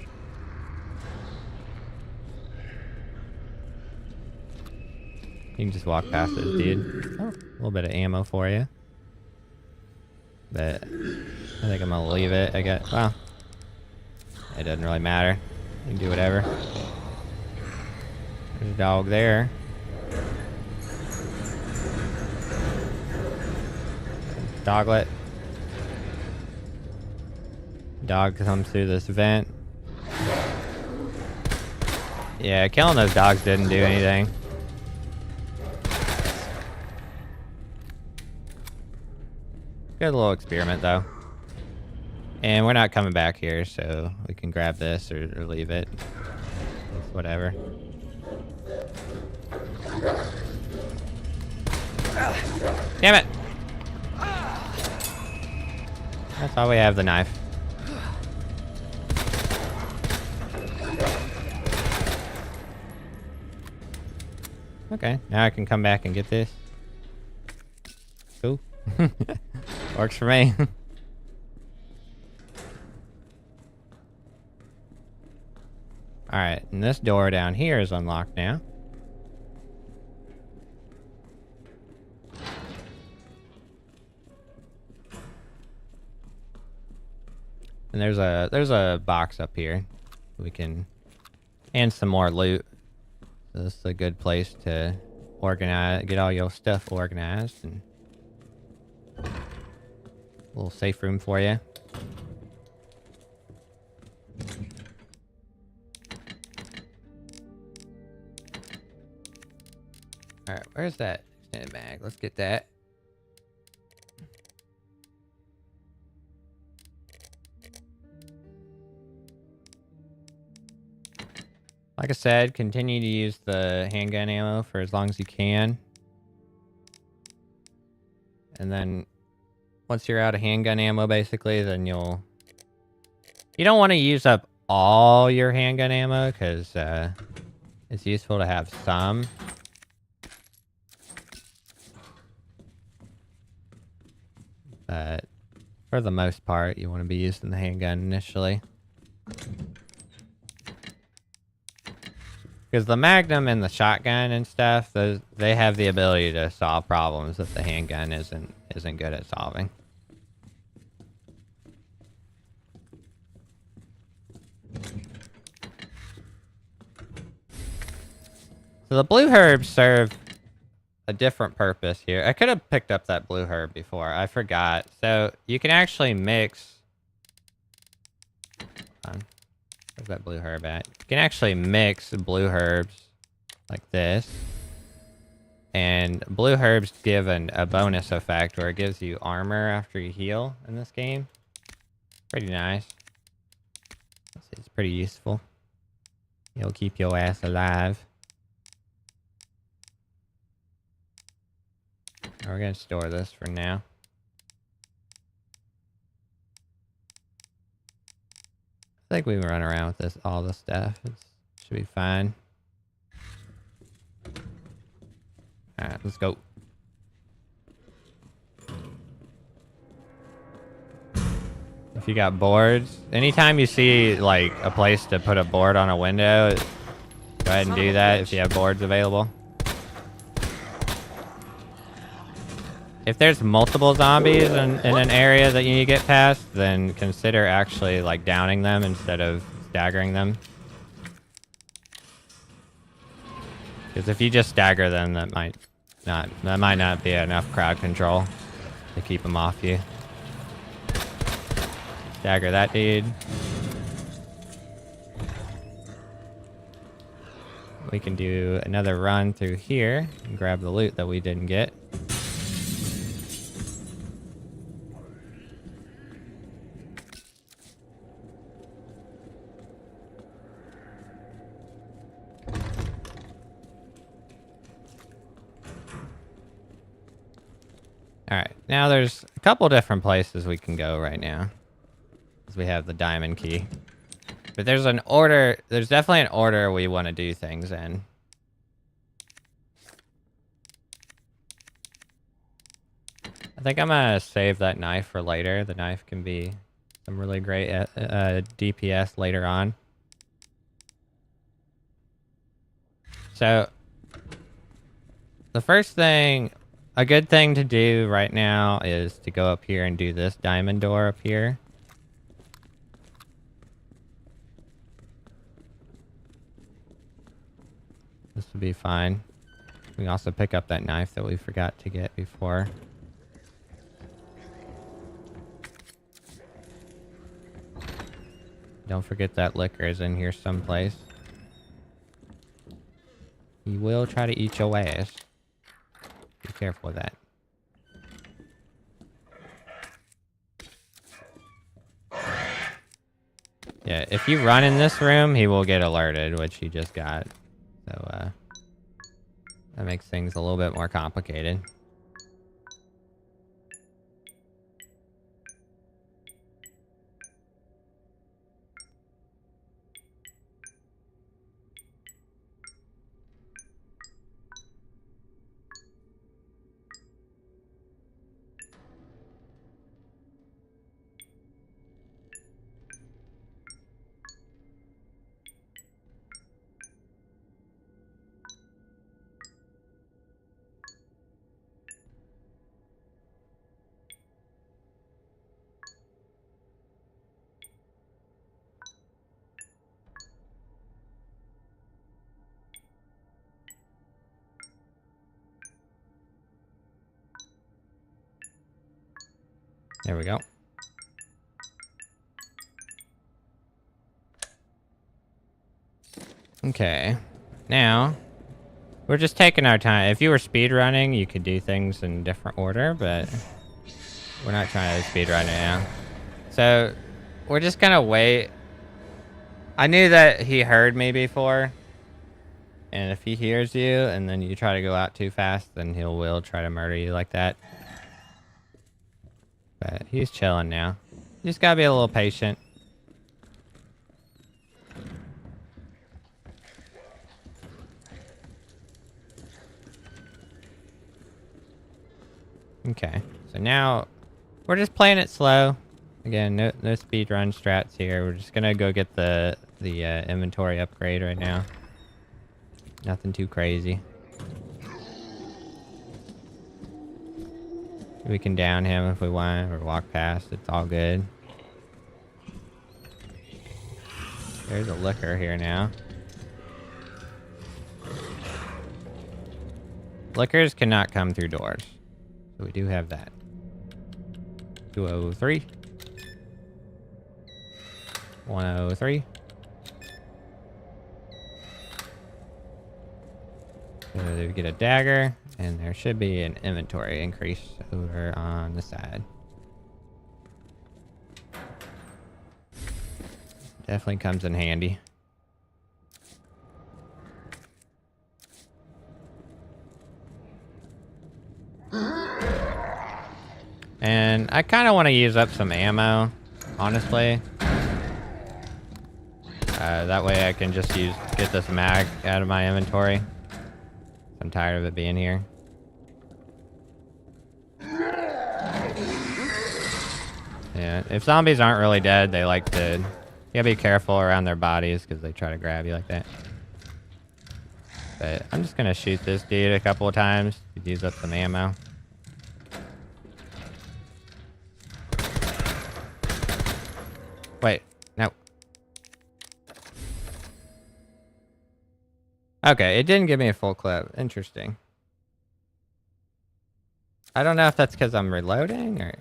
You can just walk past this dude. Oh, a little bit of ammo for you. But I think I'm gonna leave it. I got, well, it doesn't really matter. You can do whatever. There's a dog there. Doglet. Dog comes through this vent. Yeah, killing those dogs didn't do anything. Good little experiment though. And we're not coming back here, so we can grab this or leave it. It's whatever. Damn it! That's why we have the knife. Okay, now I can come back and get this. Cool. Works for me. Alright, and this door down here is unlocked now. And there's a box up here. We can... And some more loot. So this is a good place to organize, get all your stuff organized, and a little safe room for you. Alright, where's that extended mag? Let's get that. Like I said, continue to use the handgun ammo for as long as you can. And then once you're out of handgun ammo, basically, then you'll... You don't want to use up all your handgun ammo, because it's useful to have some. But for the most part, you want to be using the handgun initially. Because the Magnum and the shotgun and stuff, they have the ability to solve problems that the handgun isn't good at solving. So the blue herbs serve a different purpose here. I could have picked up that blue herb before. I forgot. So you can actually mix... Hold on. Where's that blue herb at? You can actually mix blue herbs like this. And blue herbs give a bonus effect where it gives you armor after you heal in this game. Pretty nice. It's pretty useful. It'll keep your ass alive. We're gonna store this for now. I think we can run around with all this stuff. It should be fine. Alright, let's go. If you got boards, anytime you see like a place to put a board on a window, go ahead and do that if you have boards available. If there's multiple zombies in an area that you need to get past, then consider actually like downing them instead of staggering them. Because if you just stagger them, that might not be enough crowd control to keep them off you. Stagger that dude. We can do another run through here and grab the loot that we didn't get. Alright, now there's a couple different places we can go right now. Because we have the diamond key. But there's definitely an order we want to do things in. I think I'm gonna save that knife for later. The knife can be some really great DPS later on. So, the first thing... A good thing to do right now is to go up here and do this diamond door up here. This will be fine. We can also pick up that knife that we forgot to get before. Don't forget that liquor is in here someplace. He will try to eat your ass. Be careful with that. Yeah, if you run in this room, he will get alerted, which he just got. So, that makes things a little bit more complicated. There we go. Okay. Now, we're just taking our time. If you were speed running, you could do things in different order, but we're not trying to speed run it now. So, we're just gonna wait. I knew that he heard me before. And if he hears you and then you try to go out too fast, then will try to murder you like that. But he's chilling now. You just gotta be a little patient. Okay, so now we're just playing it slow. Again, no speed run strats here. We're just gonna go get the inventory upgrade right now. Nothing too crazy. We can down him if we want, or walk past. It's all good. There's a liquor here now. Liquors cannot come through doors. So we do have that. 203. 103. So we get a dagger, and there should be an inventory increase over on the side. Definitely comes in handy. And I kind of want to use up some ammo, honestly. That way I can just get this mag out of my inventory. I'm tired of it being here. Yeah, if zombies aren't really dead, they like to... You gotta be careful around their bodies because they try to grab you like that. But I'm just gonna shoot this dude a couple of times to use up some ammo. Wait, no. Okay, it didn't give me a full clip. Interesting. I don't know if that's because I'm reloading or...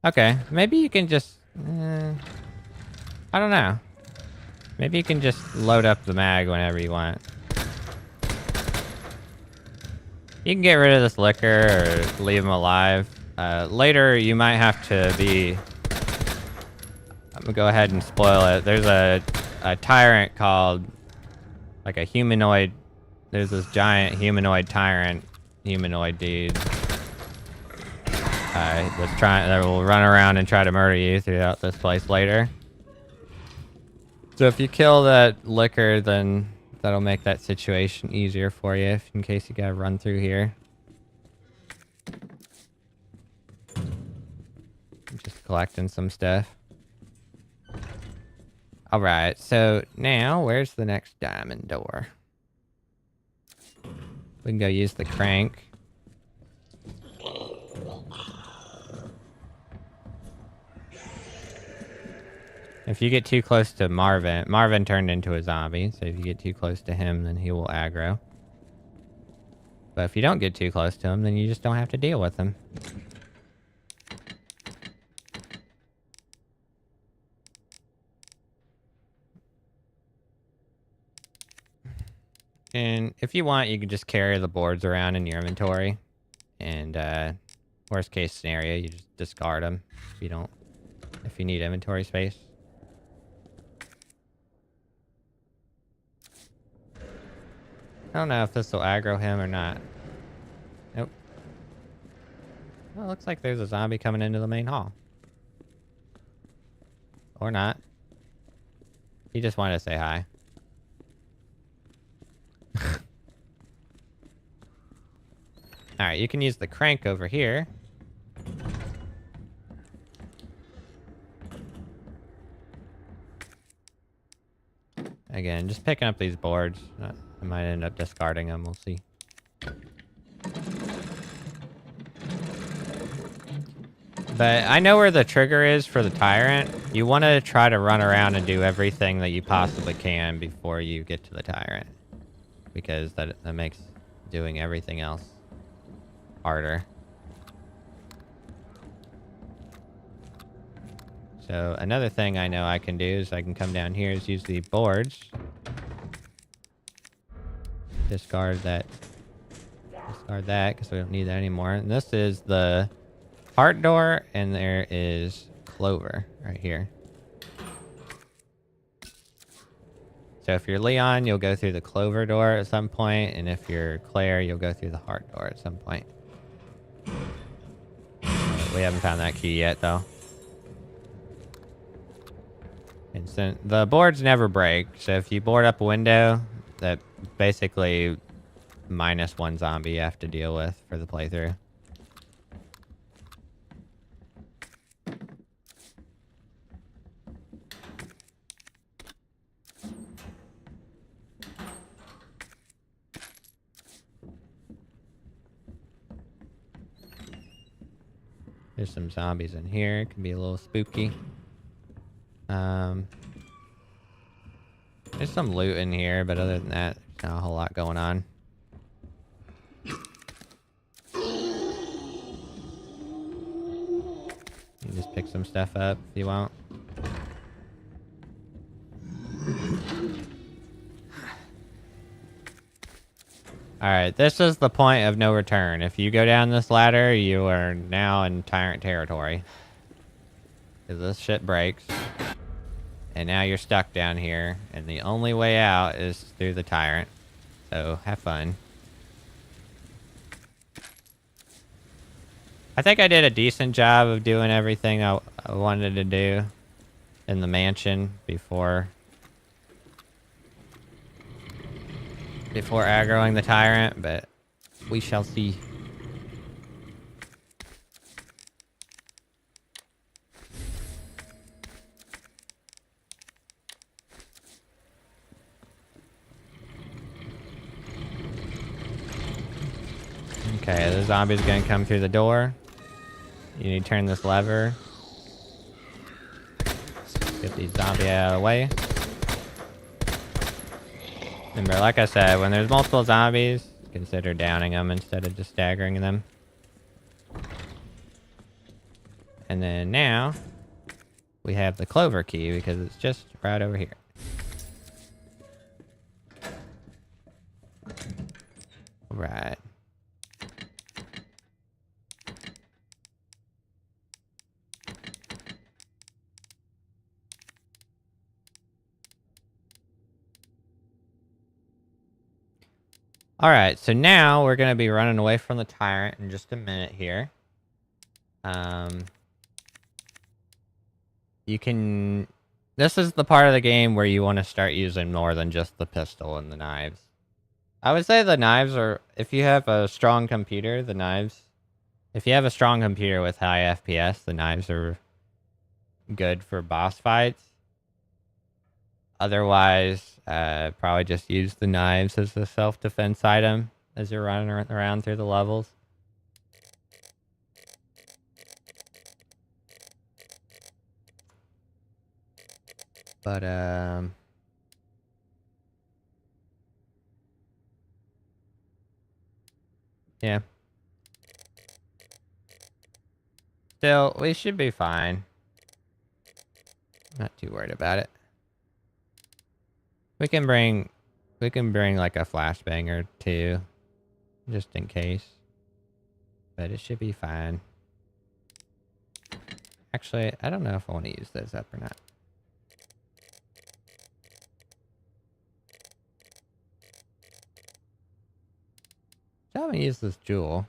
Okay, maybe you can just... I don't know. Maybe you can just load up the mag whenever you want. You can get rid of this liquor or leave him alive. Later, you might have to be... I'm gonna go ahead and spoil it. There's a tyrant called... Like a humanoid... There's this giant humanoid tyrant. Humanoid dude. That will run around and try to murder you throughout this place later. So if you kill that liquor, then that'll make that situation easier for you, in case you gotta run through here. I'm just collecting some stuff. Alright, so now, where's the next diamond door? We can go use the crank. If you get too close to Marvin turned into a zombie, so if you get too close to him, then he will aggro. But if you don't get too close to him, then you just don't have to deal with him. And if you want, you can just carry the boards around in your inventory. And worst case scenario, you just discard them if you need inventory space. I don't know if this will aggro him or not. Nope. Well, it looks like there's a zombie coming into the main hall. Or not. He just wanted to say hi. Alright, you can use the crank over here. Again, just picking up these boards. I might end up discarding them, we'll see. But I know where the trigger is for the tyrant. You want to try to run around and do everything that you possibly can before you get to the tyrant. Because that makes doing everything else harder. So another thing I know I can do is I can come down here is use the boards. Discard that. Discard that because we don't need that anymore. And this is the heart door, and there is clover right here. So if you're Leon, you'll go through the clover door at some point, and if you're Claire, you'll go through the heart door at some point. We haven't found that key yet, though. And so the boards never break, so if you board up a window, that basically -1 zombie you have to deal with for the playthrough. There's some zombies in here. It can be a little spooky. There's some loot in here, but other than that, there's not a whole lot going on. You can just pick some stuff up if you want. Alright, this is the point of no return. If you go down this ladder, you are now in Tyrant territory. Because this shit breaks. And now you're stuck down here. And the only way out is through the Tyrant. So, have fun. I think I did a decent job of doing everything I wanted to do in the mansion before aggroing the Tyrant, but we shall see. Okay, the zombie's gonna come through the door. You need to turn this lever. Get these zombies out of the way. Remember, like I said, when there's multiple zombies, consider downing them instead of just staggering them. And then now, we have the clover key because it's just right over here. Right. Alright, so now we're going to be running away from the Tyrant in just a minute here. You can... This is the part of the game where you want to start using more than just the pistol and the knives. I would say the knives are... If you have a strong computer, the knives... If you have a strong computer with high FPS, the knives are good for boss fights. Otherwise, probably just use the knives as a self-defense item as you're running around through the levels. But, yeah. Still, we should be fine. Not too worried about it. We can bring like a flashbang or two, just in case. But it should be fine. Actually, I don't know if I want to use those up or not. So I'm gonna use this jewel.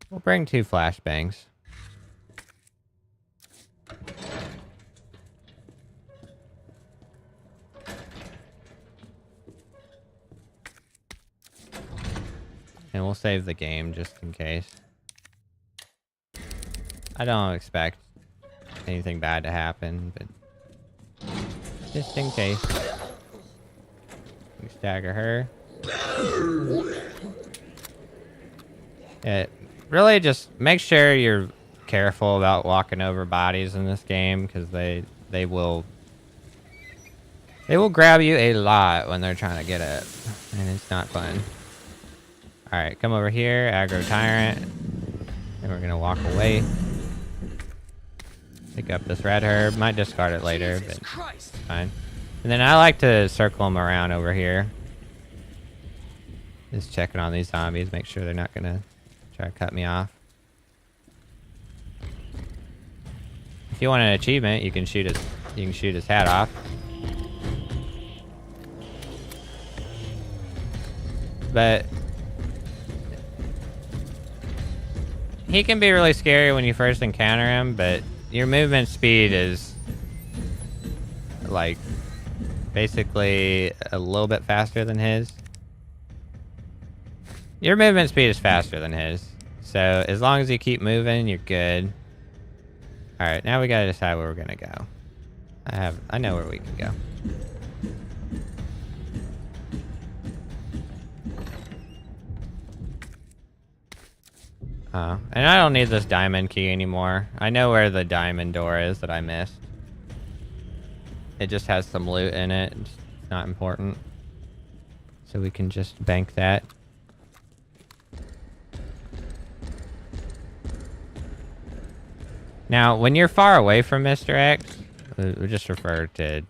We'll bring 2 flashbangs. And we'll save the game just in case. I don't expect anything bad to happen, but just in case. We stagger her. Really just make sure you're careful about walking over bodies in this game, because they will grab you a lot when they're trying to get up, and it's not fun. All right, come over here, aggro tyrant, and we're gonna walk away. Pick up this red herb. Might discard it later, but it's fine. And then I like to circle them around over here. Just checking on these zombies, make sure they're not gonna try to cut me off. If you want an achievement, you can shoot his hat off. But he can be really scary when you first encounter him, but your movement speed is like basically a little bit faster than his. Your movement speed is faster than his, so as long as you keep moving, you're good. All right, now we gotta decide where we're gonna go. I know where we can go. And I don't need this diamond key anymore. I know where the diamond door is that I missed. It just has some loot in it. It's not important. So we can just bank that. Now, when you're far away from Mr. X, we just refer to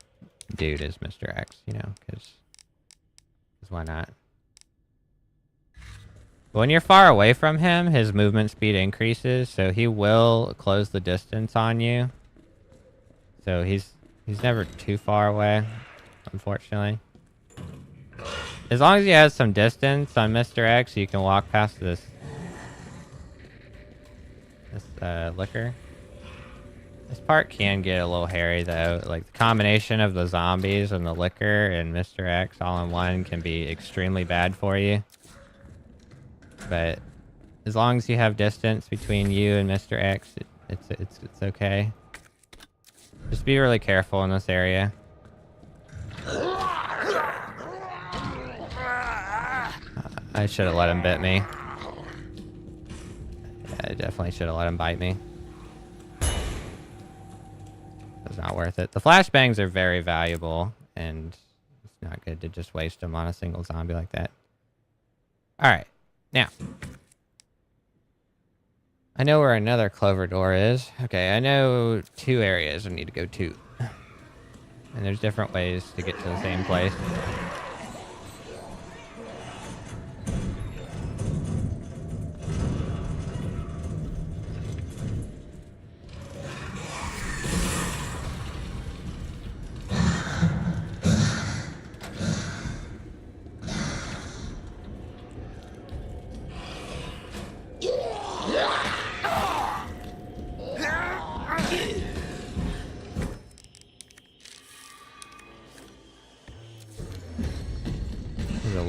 dude as Mr. X, you know, because why not? When you're far away from him, his movement speed increases, so he will close the distance on you. So he's never too far away, unfortunately. As long as he has some distance on Mr. X, you can walk past this liquor. This part can get a little hairy, though. Like, the combination of the zombies and the liquor and Mr. X all in one can be extremely bad for you. But as long as you have distance between you and Mr. X, it's okay. Just be really careful in this area. I should have let him bit me. Yeah, I definitely should have let him bite me. It's not worth it. The flashbangs are very valuable, and it's not good to just waste them on a single zombie like that. Alright, now. I know where another clover door is. Okay, I know 2 areas I need to go to. And there's different ways to get to the same place.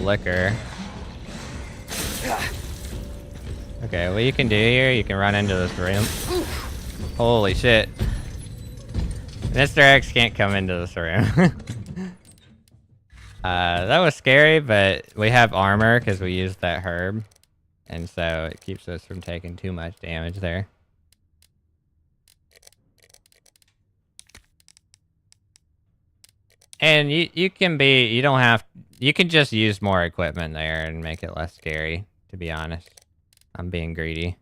Liquor. Okay, what you can do here, you can run into this room. Holy shit. Mr. X can't come into this room. That was scary, but we have armor because we used that herb. And so it keeps us from taking too much damage there. And you can just use more equipment there and make it less scary, to be honest. I'm being greedy.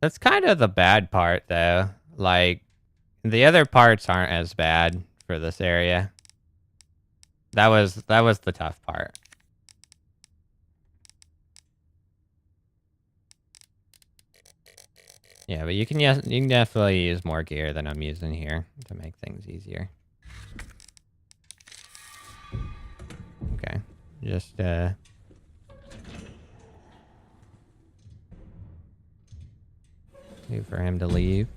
That's kind of the bad part, though. Like, the other parts aren't as bad for this area. That was the tough part. Yeah, but you can definitely use more gear than I'm using here to make things easier. Okay, just wait for him to leave.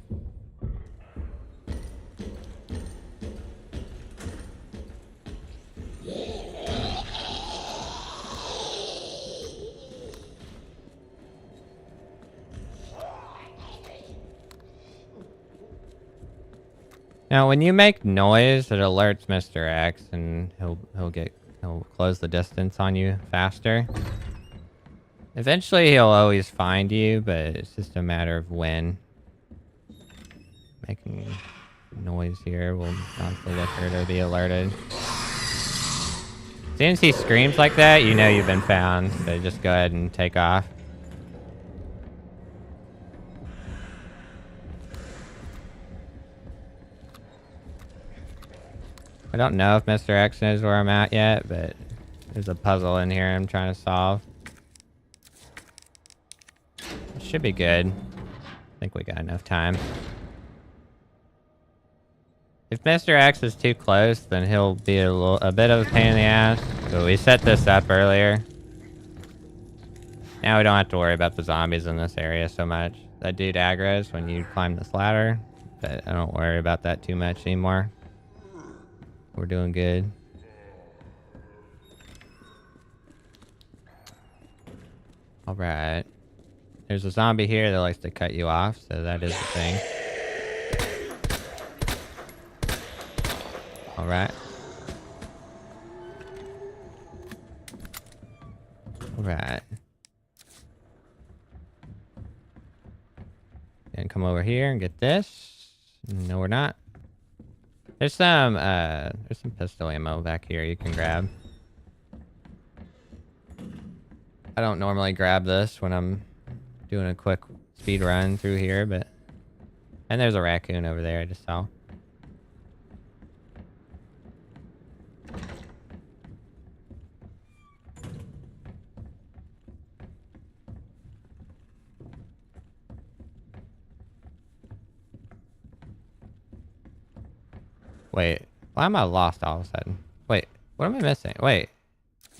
Now, when you make noise, it alerts Mr. X, and he'll close the distance on you faster. Eventually, he'll always find you, but it's just a matter of when. Making noise here will cause the licker to be alerted. As soon as he screams like that, you know you've been found. So just go ahead and take off. I don't know if Mr. X knows where I'm at yet, but there's a puzzle in here I'm trying to solve. It should be good. I think we got enough time. If Mr. X is too close, then he'll be a bit of a pain in the ass. So we set this up earlier. Now we don't have to worry about the zombies in this area so much. That dude aggro's when you climb this ladder, but I don't worry about that too much anymore. We're doing good. Alright. There's a zombie here that likes to cut you off, so that is a thing. Alright. Alright. And come over here and get this. No, we're not. There's some pistol ammo back here you can grab. I don't normally grab this when I'm doing a quick speed run through here, but... And there's a raccoon over there I just saw. Wait, why am I lost all of a sudden? Wait, what am I missing? Wait,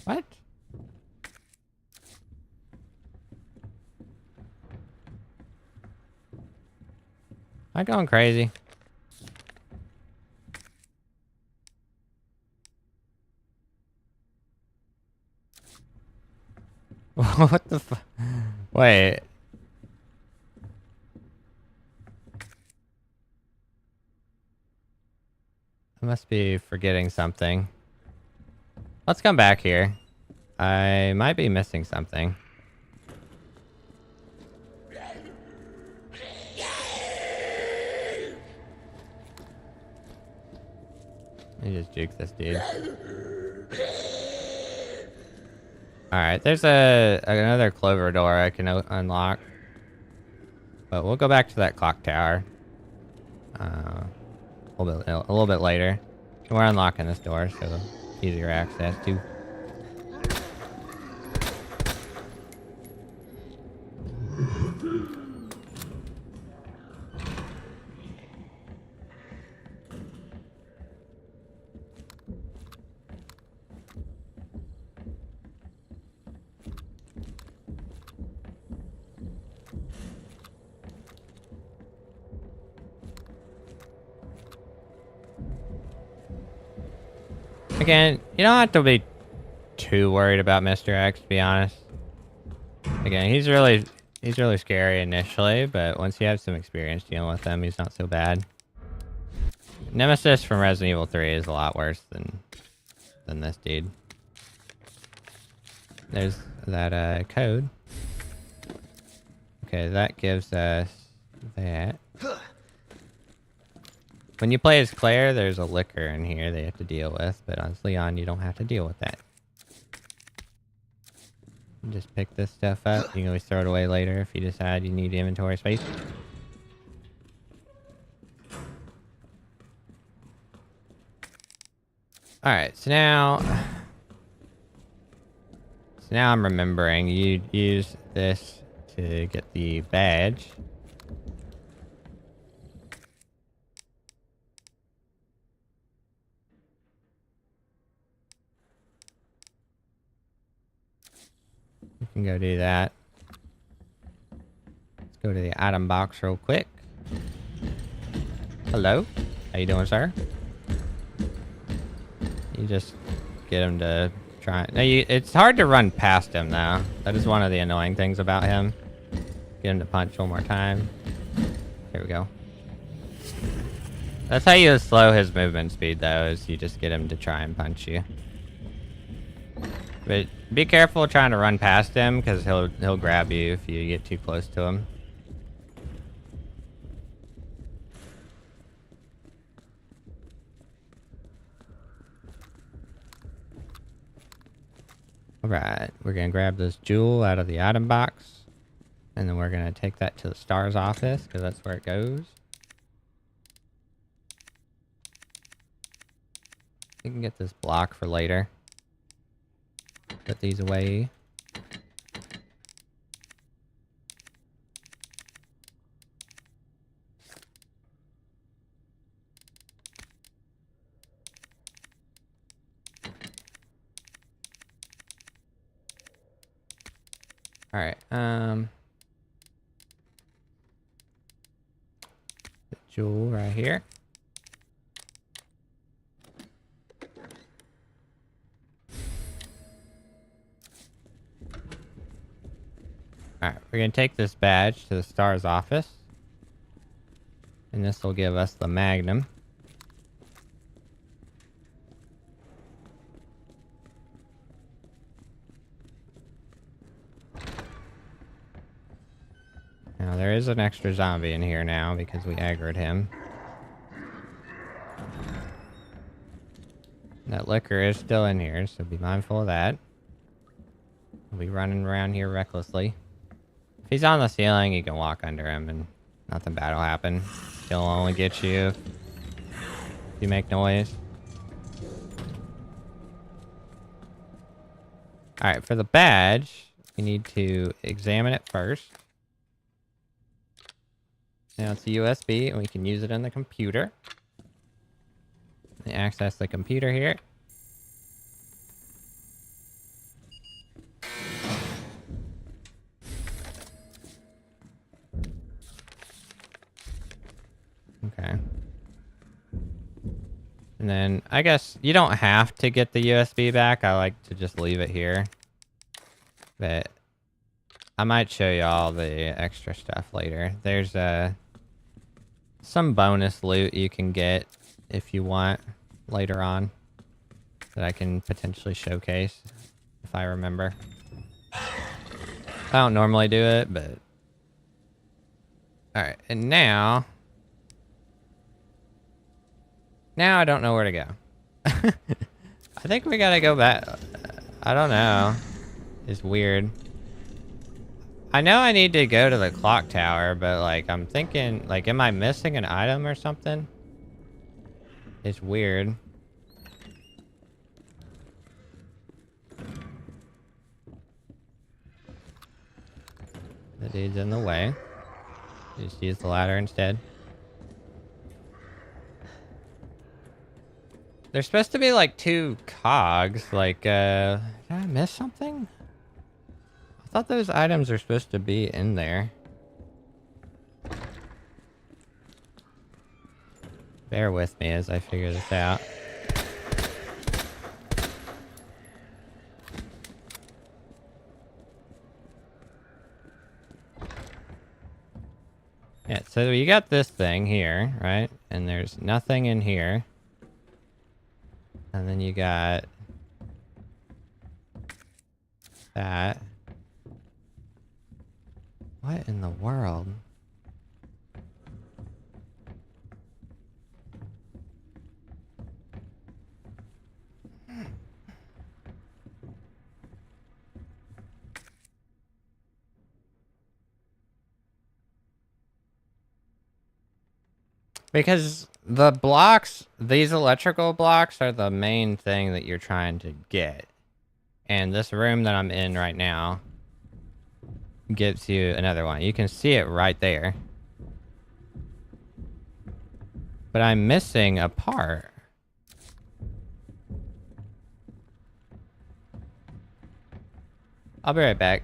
what? Am I going crazy? What the fuck? Wait. I must be forgetting something. Let's come back here. I might be missing something. Let me just juke this dude. Alright, there's another clover door I can unlock. But we'll go back to that clock tower. A little bit later. We're unlocking this door, so easier access to. Again, you don't have to be too worried about Mr. X, to be honest. Again, he's really scary initially, but once you have some experience dealing with him, he's not so bad. Nemesis from Resident Evil 3 is a lot worse than this dude. There's that code. Okay, that gives us that. When you play as Claire, there's a licker in here they have to deal with, but as Leon, you don't have to deal with that. You just pick this stuff up. You can always throw it away later if you decide you need inventory space. Alright, so now I'm remembering you use this to get the badge. You can go do that. Let's go to the item box real quick. Hello? How you doing, sir? You just get him to try. No, it's hard to run past him, though. That is one of the annoying things about him. Get him to punch one more time. Here we go. That's how you slow his movement speed, though, is you just get him to try and punch you. But be careful trying to run past him, because he'll grab you if you get too close to him. Alright, we're gonna grab this jewel out of the item box. And then we're gonna take that to the STARS office, because that's where it goes. We can get this block for later. Put these away. Alright, the jewel right here. Alright, we're gonna take this badge to the STARS office. And this will give us the Magnum. Now there is an extra zombie in here now because we aggroed him. That liquor is still in here, so be mindful of that. We'll be running around here recklessly. If he's on the ceiling, you can walk under him and nothing bad will happen. He'll only get you if you make noise. Alright, for the badge, we need to examine it first. Now it's a USB, and we can use it in the computer. Access the computer here. Okay. And then, I guess, you don't have to get the USB back. I like to just leave it here. But I might show you all the extra stuff later. There's some bonus loot you can get if you want later on that I can potentially showcase if I remember. I don't normally do it, but... Alright, and now... Now I don't know where to go. I think we gotta go back. I don't know. It's weird. I know I need to go to the clock tower, but like I'm thinking, like, am I missing an item or something? It's weird. The dude's in the way. Just use the ladder instead. There's supposed to be like 2 cogs, like, did I miss something? I thought those items are supposed to be in there. Bear with me as I figure this out. Yeah, so you got this thing here, right? And there's nothing in here. And then you got that. What in the world? Because the blocks, these electrical blocks are the main thing that you're trying to get. And this room that I'm in right now gives you another one. You can see it right there. But I'm missing a part. I'll be right back.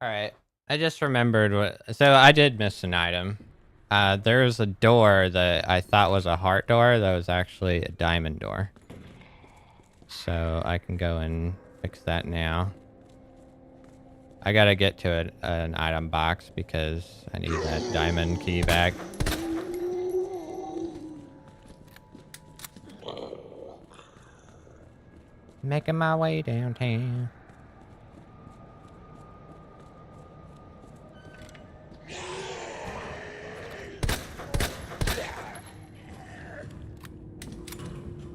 Alright. I just remembered what... So I did miss an item. There's a door that I thought was a heart door that was actually a diamond door. So I can go and fix that now. I gotta get to an item box because I need that diamond key back. Making my way downtown.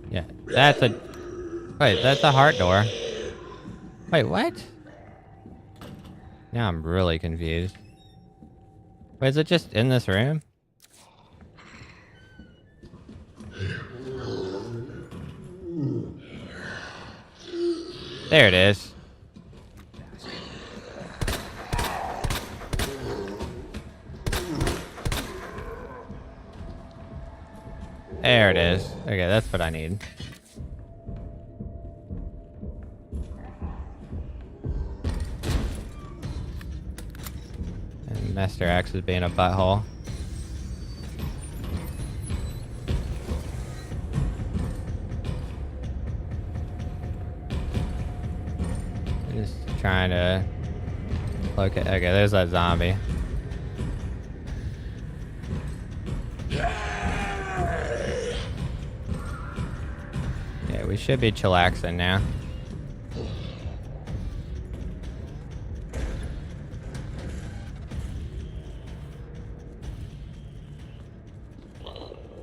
Yeah, that's a... Wait, that's a heart door. Wait, what? Now I'm really confused. Wait, is it just in this room? There it is. There it is. Okay, that's what I need. And Master Axe is being a butthole. Just trying to look at... Okay, there's that zombie. Yeah, we should be chillaxing now.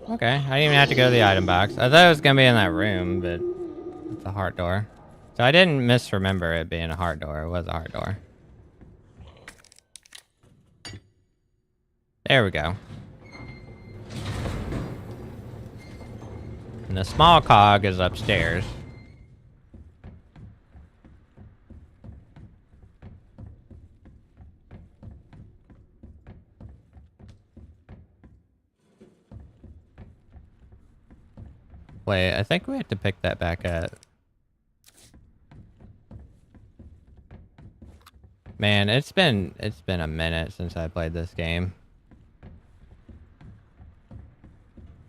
Okay, I didn't even have to go to the item box. I thought it was gonna be in that room, but it's a heart door. So I didn't misremember it being a heart door. It was a heart door. There we go. And the small cog is upstairs. Wait, I think we have to pick that back up. Man, it's been a minute since I played this game.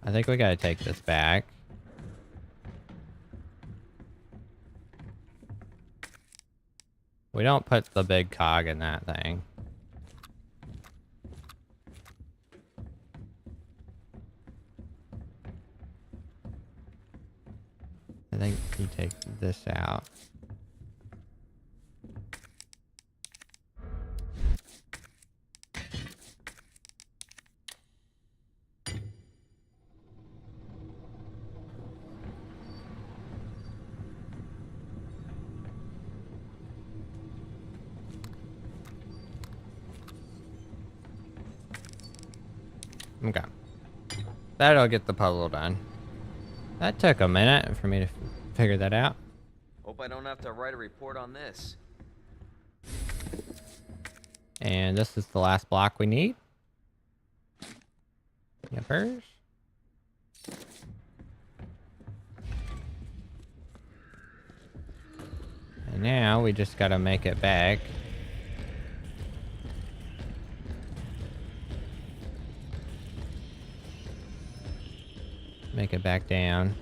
I think we gotta take this back. We don't put the big cog in that thing. I think we take this out. Okay. That'll get the puzzle done. That took a minute for me to figure that out. Hope I don't have to write a report on this. And this is the last block we need. Yuppers. And now we just gotta make it back. Make it back down.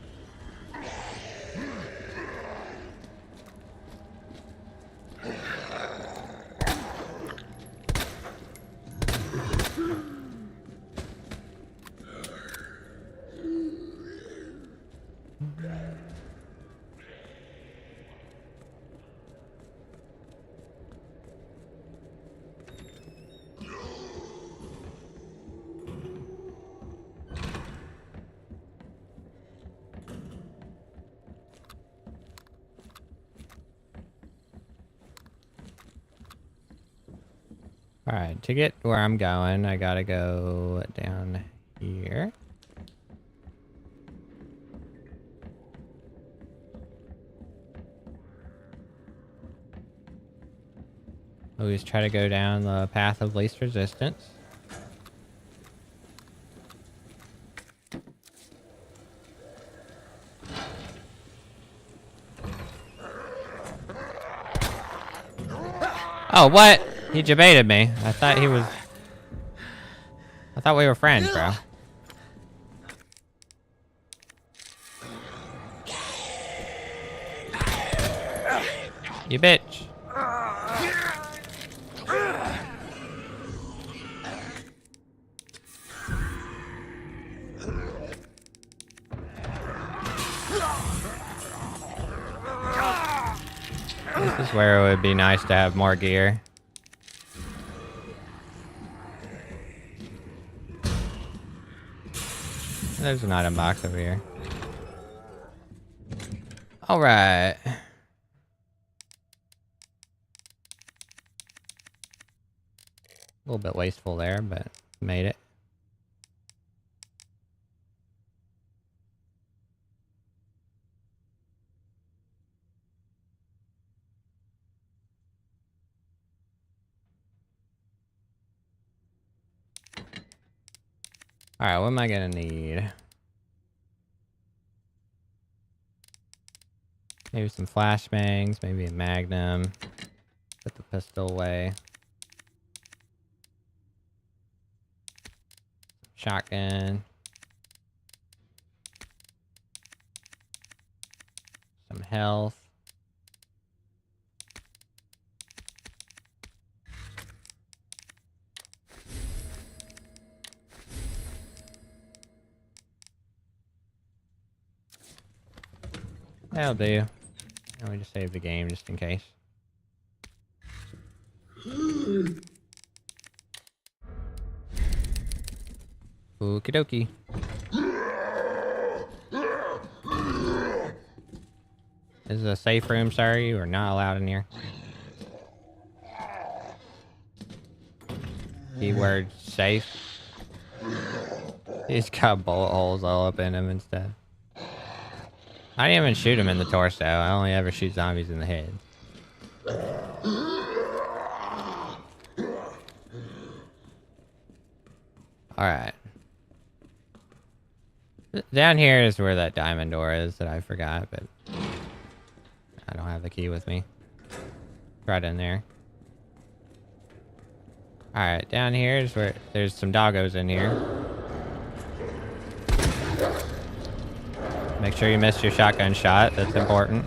Alright, to get where I'm going, I gotta go down here. Always try to go down the path of least resistance. Oh, what? He debated me. I thought he was... I thought we were friends, bro. You bitch. This is where it would be nice to have more gear. There's an item box over here. Alright. A little bit wasteful there, but made it. Alright, what am I gonna need? Maybe some flashbangs, maybe a magnum. Put the pistol away. Shotgun. Some health. That'll do. And we just save the game just in case. Okie dokie. This is a safe room, sir. You are not allowed in here. Keyword safe. He's got bullet holes all up in him instead. I didn't even shoot him in the torso. I only ever shoot zombies in the head. Alright. Down here is where that diamond door is that I forgot, but I don't have the key with me. Right in there. Alright, down here is where there's some doggos in here. Make sure you miss your shotgun shot. That's important.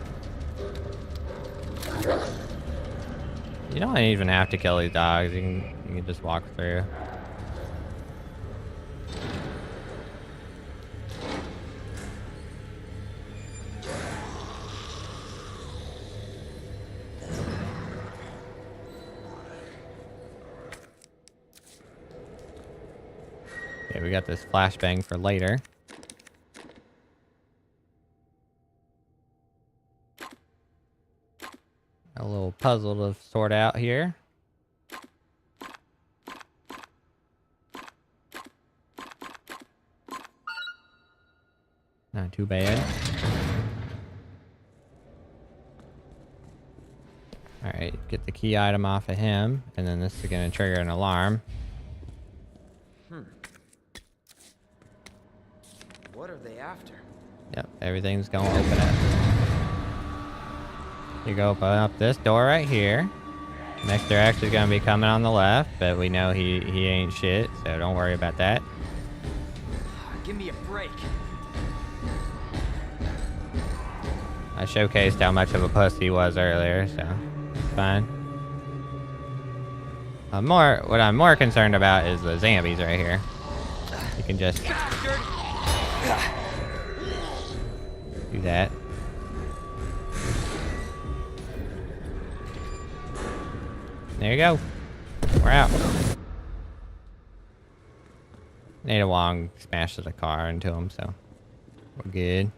You don't even have to kill these dogs. You can just walk through. Okay, we got this flashbang for later. A little puzzle to sort out here. Not too bad. Alright, get the key item off of him, and then this is gonna trigger an alarm. What are they after? Yep, everything's gonna open up. You go open up this door right here. Next they're actually gonna be coming on the left, but we know he ain't shit, so don't worry about that. Give me a break. I showcased how much of a puss he was earlier, so it's fine. What I'm more concerned about is the zombies right here. You can just do that. There you go. We're out. Ada Wong smashed the car into him, so we're good.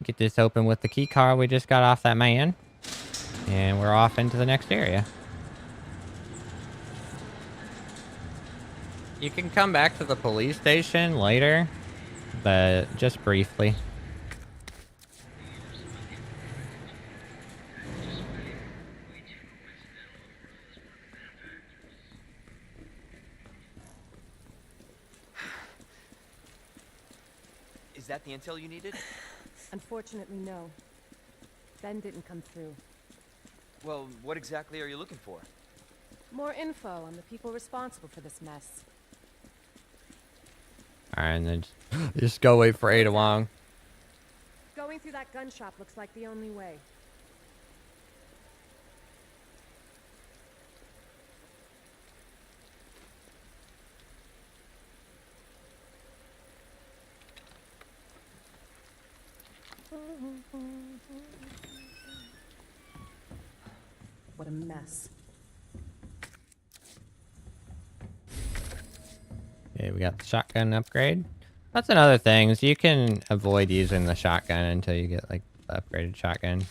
Get this open with the key card we just got off that man. And we're off into the next area. You can come back to the police station later, but just briefly. Is that the intel you needed? Unfortunately, no. Ben didn't come through. Well, what exactly are you looking for? More info on the people responsible for this mess. Alright, and then just go wait for Ada Wong. Going through that gun shop looks like the only way. What a mess. Okay, we got the shotgun upgrade. That's another thing, is you can avoid using the shotgun until you get like the upgraded shotgun.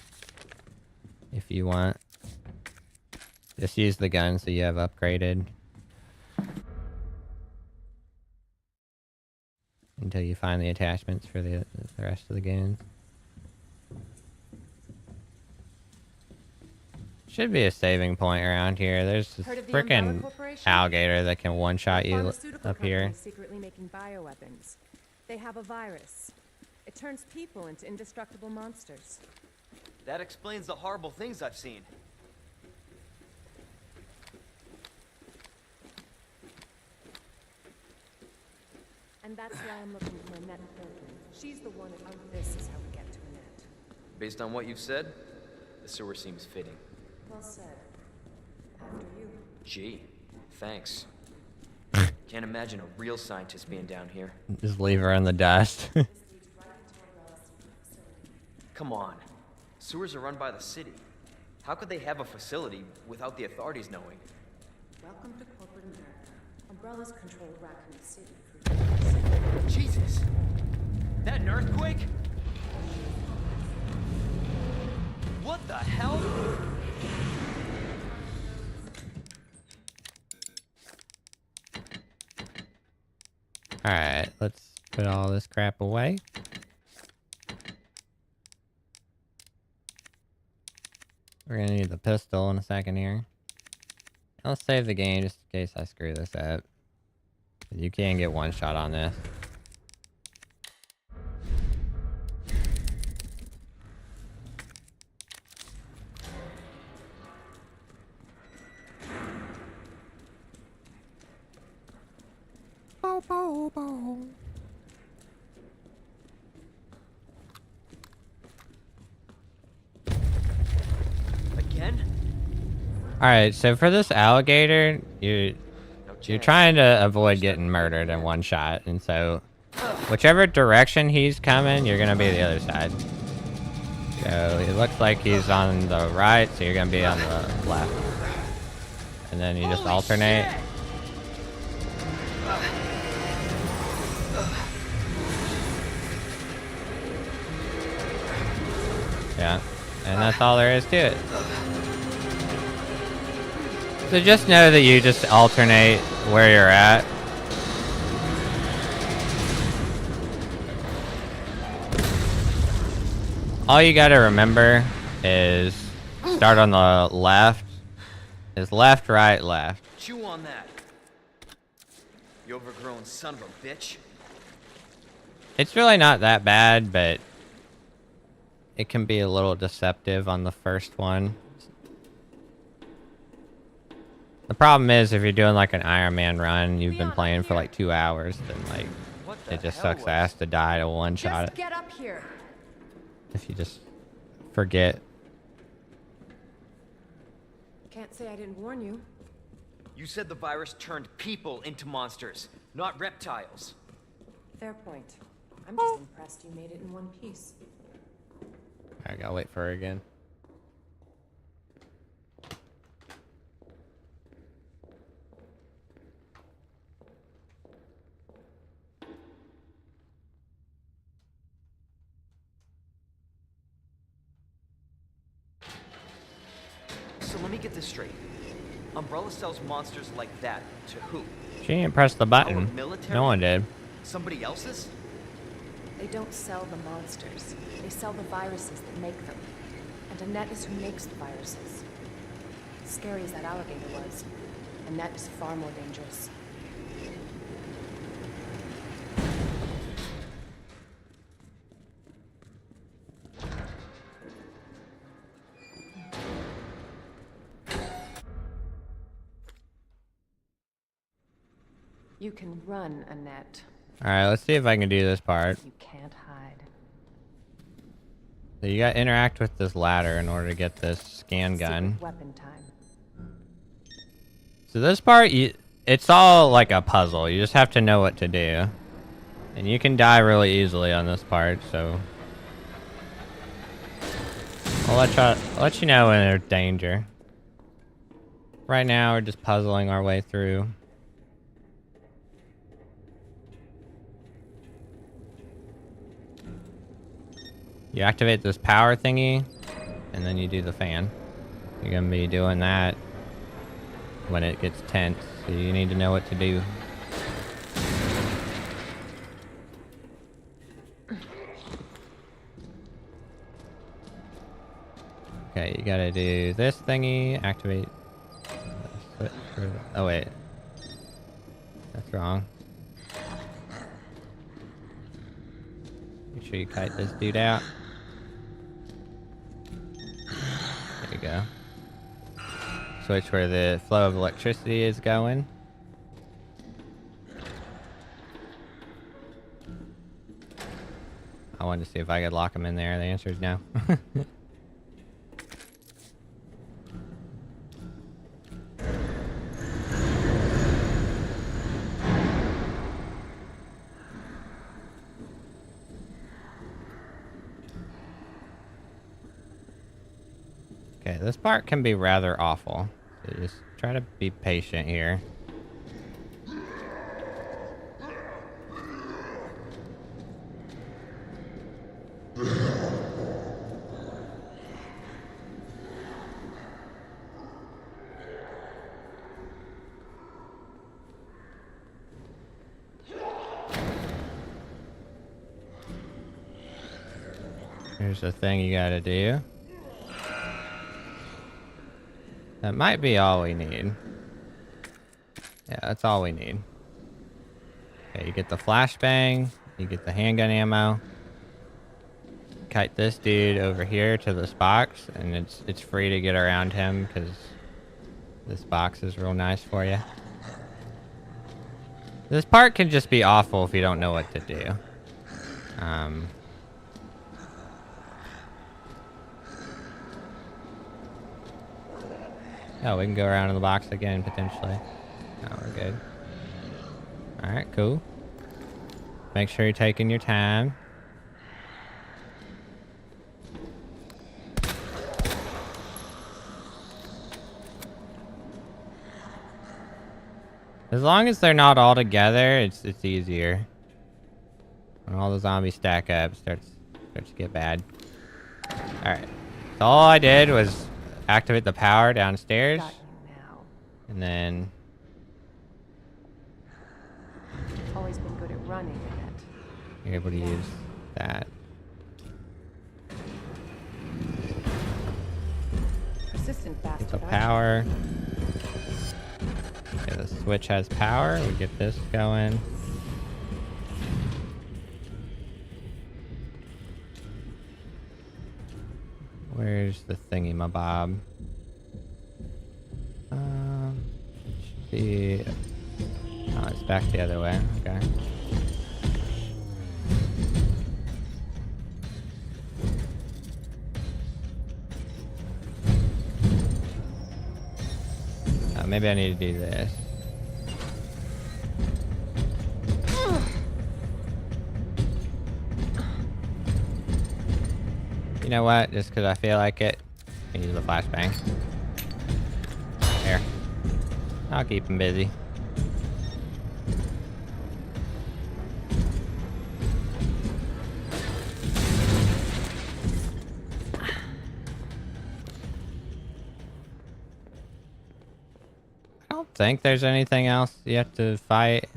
If you want. Just use the gun so you have upgraded. Until you find the attachments for the rest of the guns. Should be a saving point around here. There's this Heard of the Umbrella freaking Corporation? alligator that can one-shot you Pharmaceutical up here. company secretly making bioweapons. They have a virus. It turns people into indestructible monsters. That explains the horrible things I've seen. And that's why I'm looking for Annette Copeland. She's the one who... This is how we get to Annette. Based on what you've said, the sewer seems fitting. Well said. After you. Gee, thanks. Can't imagine a real scientist being down here. Just leave her in the dust. Come on. Sewers are run by the city. How could they have a facility without the authorities knowing? Welcome to corporate America. Umbrellas controlled Raccoon City for years. Jesus! That an earthquake? What the hell? Alright, let's put all this crap away. We're gonna need the pistol in a second here. Let's save the game just in case I screw this up. You can get one shot on this. Bow, bow, bow. Again? Alright, so for this alligator, you're trying to avoid getting murdered in one shot, and so whichever direction he's coming, you're gonna be the other side. So it looks like he's on the right, so you're gonna be on the left. And then you just Holy alternate. shit! Yeah, and that's all there is to it. So just know that you just alternate where you're at. All you gotta remember is start on the left. Is left, right, left. Chew on that. You overgrown son of a bitch. It's really not that bad, but it can be a little deceptive on the first one. The problem is if you're doing like an Iron Man run, you've been playing for like 2 hours, then like What the it just hell sucks was- ass to die to one shot Just get up here. if you just forget. Can't say I didn't warn you. You said the virus turned people into monsters, not reptiles. Fair point. I'm just impressed you made it in one piece. I gotta wait for her again. So let me get this straight. Umbrella sells monsters like that to who? She didn't press the button. Our military? No one did. Somebody else's? They don't sell the monsters. They sell the viruses that make them. And Annette is who makes the viruses. Scary as that alligator was, Annette is far more dangerous. You can run, Annette. Alright, let's see if I can do this part. You can't hide. So you gotta interact with this ladder in order to get this scan gun. Secret weapon time. So this part, it's all like a puzzle. You just have to know what to do. And you can die really easily on this part, so... I'll let you know when there's danger. Right now, we're just puzzling our way through. You activate this power thingy, and then you do the fan. You're gonna be doing that when it gets tense, so you need to know what to do. Okay, you gotta do this thingy, activate... Oh wait. That's wrong. Make sure you kite this dude out. There you go. Switch where the flow of electricity is going. I wanted to see if I could lock him in there. The answer is no. Okay, this part can be rather awful. So just try to be patient here. Here's the thing you gotta do. That might be all we need. Yeah, that's all we need. Okay, you get the flashbang, you get the handgun ammo. Kite this dude over here to this box, and it's free to get around him because this box is real nice for you. This part can just be awful if you don't know what to do. Oh, we can go around in the box again, potentially. Oh, we're good. Alright, cool. Make sure you're taking your time. As long as they're not all together, it's easier. When all the zombies stack up, it starts to get bad. Alright. So all I did was activate the power downstairs. Got you now. And then... Always been good at running, Annette. you're able to use that. Persistent Get bastard. the aren't you? power. Okay, the switch has power. We get this going. Where's the thingy, my bob? Should be... oh, it's back the other way. Okay. Maybe I need to do this. You know what? Just because I feel like it, I can use the flashbang. Here. I'll keep him busy. I don't think there's anything else you have to fight.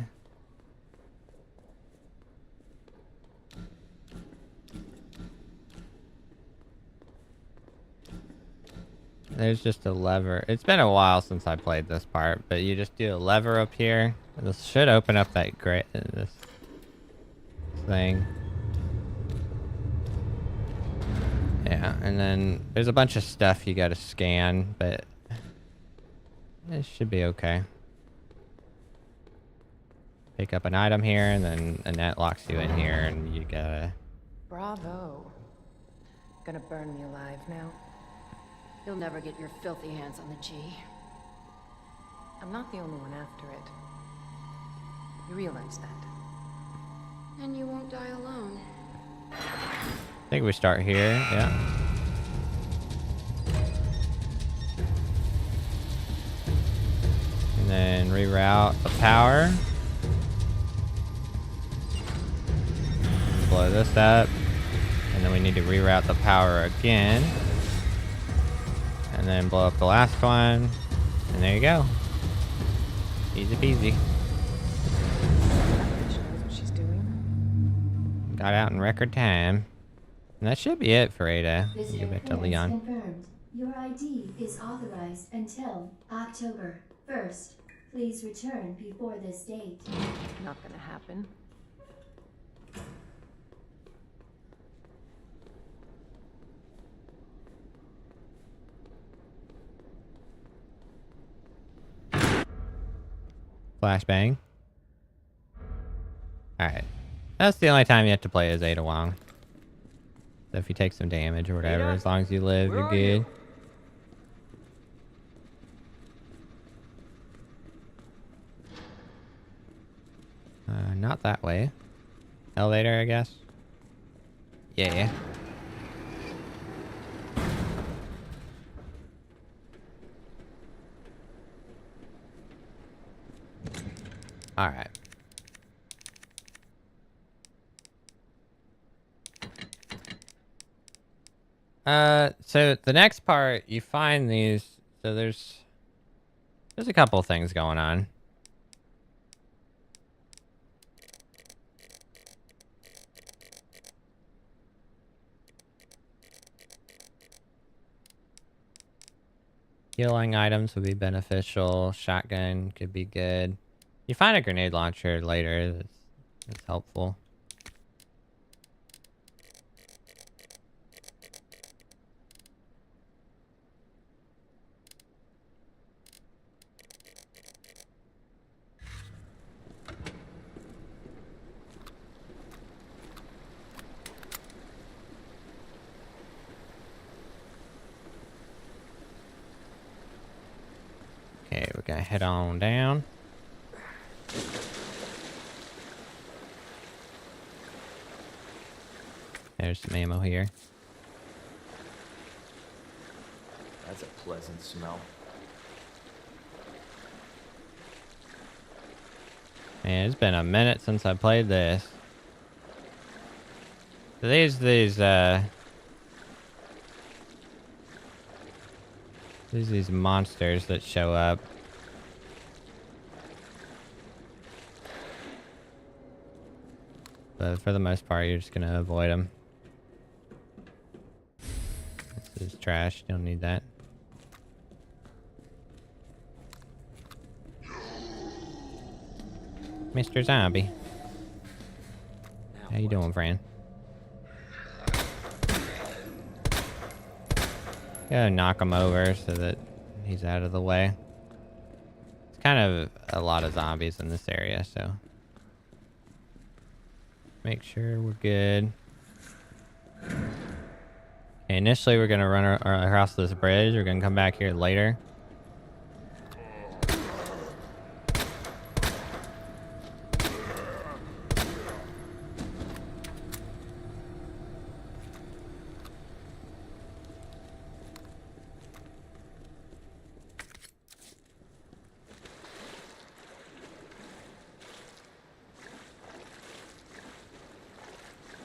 There's just a lever. It's been a while since I played this part, but you just do a lever up here. This should open up that this thing. Yeah, and then there's a bunch of stuff you gotta scan, but it should be okay. pick up an item here, and then Annette locks you in here, and you gotta... Bravo. Gonna burn me alive now. You'll never get your filthy hands on the G. I'm not the only one after it. You realize that? And you won't die alone. I think we start here, yeah. And then reroute the power. Blow this up. And then we need to reroute the power again. And then blow up the last one. And there you go. Easy peasy. She knows what she's doing. Got out in record time. And that should be it for Ada. Visitor Give it to clearance Leon. confirmed. Your ID is authorized until October 1st. Please return before this date. Not gonna happen. Flashbang. Alright. That's the only time you have to play as Ada Wong. So if you take some damage or whatever, Ada? as long as you live, Where you're are good. you? Not that way. Elevator, I guess. Yeah. Alright. So the next part, you find these, so there's a couple things going on. Healing items would be beneficial. Shotgun could be good. You find a grenade launcher later. That's helpful. Okay, we're gonna head on down. There's some ammo here. That's a pleasant smell. Man, it's been a minute since I played this. So there's these monsters that show up. But for the most part, you're just gonna avoid them. This is trash. Don't need that. Mr. Zombie. Now How you what? doing, friend? Gotta knock him over so that he's out of the way. It's kind of a lot of zombies in this area, so make sure we're good. Okay, initially we're gonna run across this bridge. We're gonna come back here later.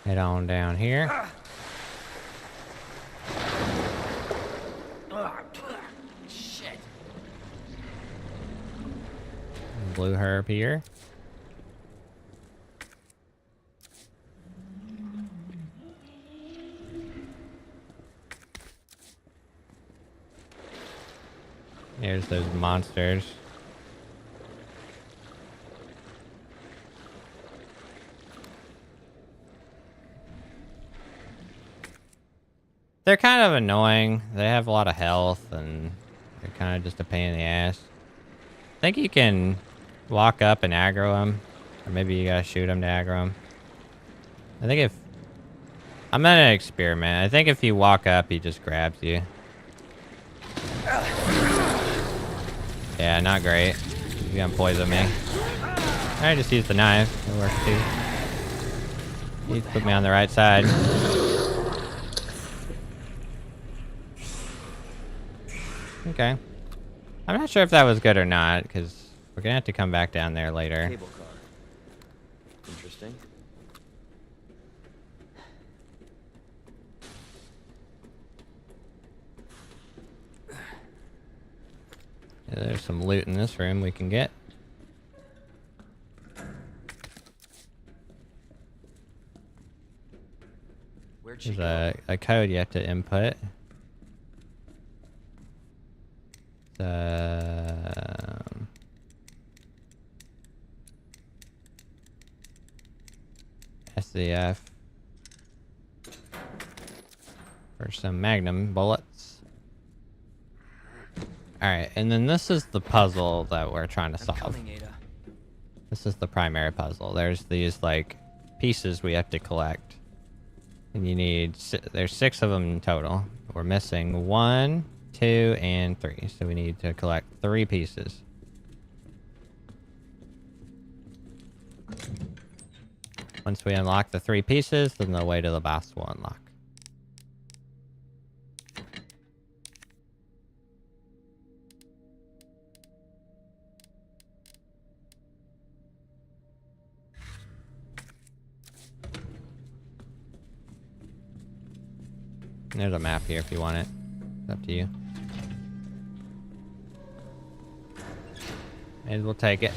Head on down here. Shit. Blue herb here. There's those monsters. They're kind of annoying. They have a lot of health, and they're kind of just a pain in the ass. I think you can walk up and aggro them Or maybe you gotta shoot him to aggro him. I think if... I'm gonna experiment. I think if you walk up, he just grabs you. Yeah, not great. He's gonna poison me. I just use the knife. It works too. He's put me on the right side. Okay. I'm not sure if that was good or not, because we're gonna have to come back down there later. Cable car. Interesting. Yeah, there's some loot in this room we can get. Where'd she There's go? a code you have to input. SCF for some Magnum bullets. Alright, and then this is the puzzle that we're trying to I'm solve. coming, Ada. This is the primary puzzle. There's these, like, pieces we have to collect. And you need... There's 6 of them in total. We're missing 1, 2, and 3. So we need to collect 3 pieces. Once we unlock the 3 pieces, then the way to the boss will unlock. There's a map here if you want it. It's up to you. And we'll take it.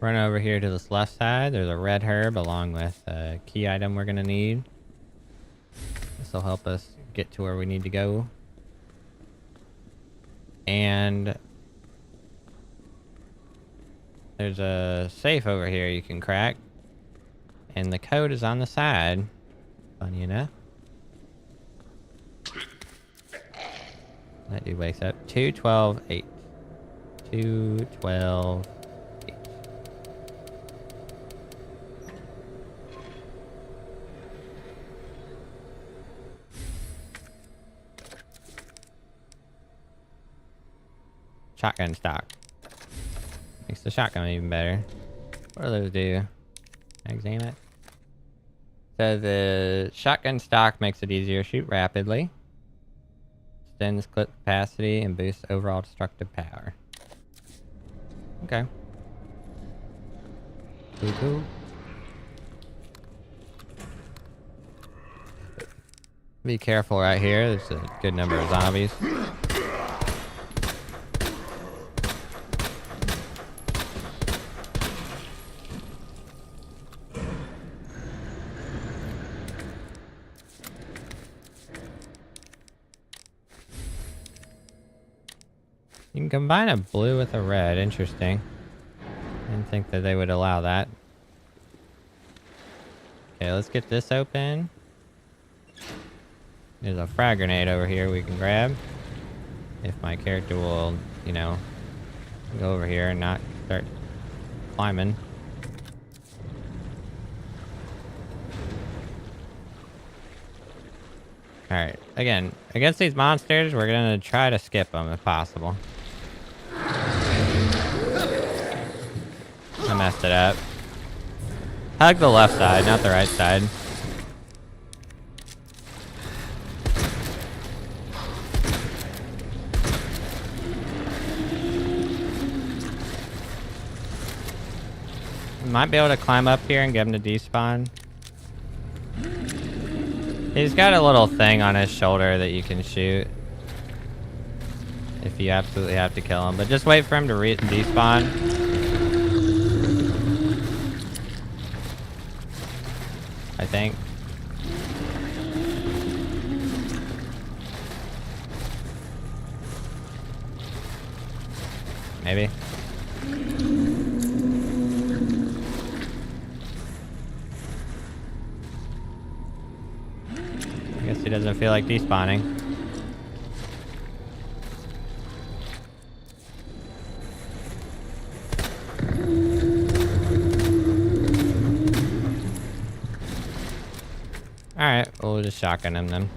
Run over here to this left side. There's a red herb along with a key item we're gonna need. This will help us get to where we need to go. And there's a safe over here you can crack. And the code is on the side. Funny enough. That dude wakes up. 212-8. 212-8. Shotgun stock. Makes the shotgun even better. What do those do? Examine it. So the shotgun stock makes it easier to shoot rapidly. Extends clip capacity and boosts overall destructive power. Okay. Cool. Be careful right here. There's a good number of zombies. You can combine a blue with a red. Interesting. Didn't think that they would allow that. Okay, let's get this open. There's a frag grenade over here we can grab. If my character will, you know, go over here and not start climbing. Alright, again, against these monsters, we're gonna try to skip them if possible. I messed it up. Hug the left side, not the right side. Might be able to climb up here and get him to despawn. He's got a little thing on his shoulder that you can shoot. If you absolutely have to kill him. But just wait for him to despawn. I think. maybe. I guess he doesn't feel like despawning. Alright, we'll just shotgun him then.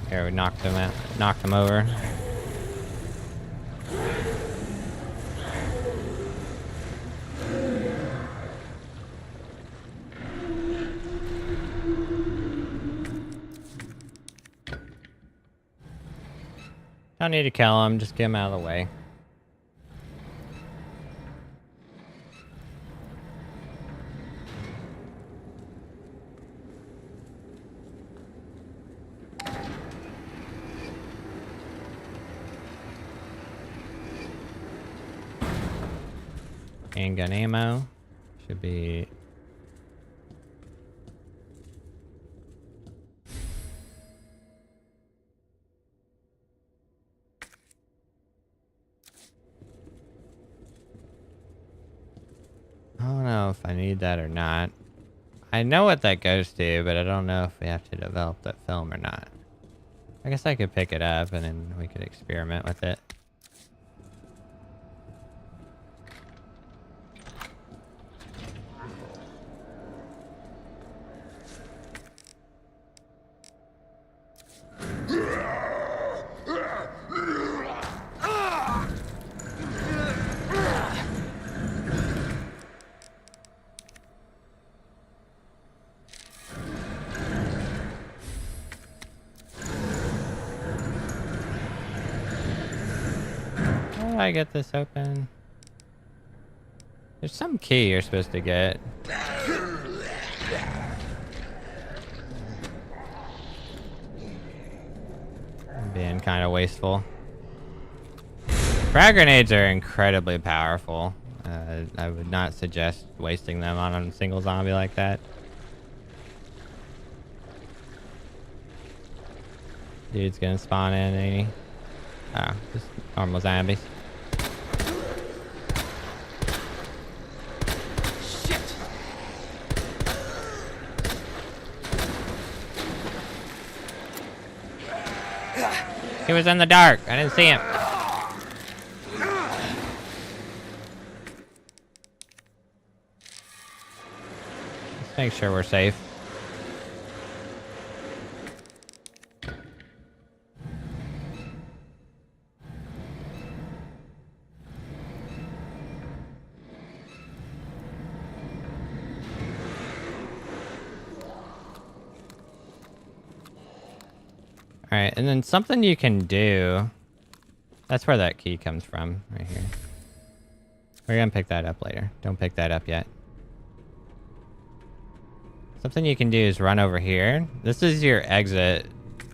Here, we knocked him out, knocked him over. Don't need to kill him, just get him out of the way. Handgun ammo should be. I don't know if I need that or not. I know what that goes to, but I don't know if we have to develop that film or not. I guess I could pick it up and then we could experiment with it. How do I get this open? There's some key you're supposed to get. I'm being kind of wasteful. Frag grenades are incredibly powerful. I would not suggest wasting them on a single zombie like that. Dude's gonna spawn in, ain't he? Oh, just normal zombies. Shit! He was in the dark. I didn't see him. Let's make sure we're safe. Alright, and then something you can do. That's where that key comes from, right here. We're gonna pick that up later. Don't pick that up yet. Something you can do is run over here. This is your exit,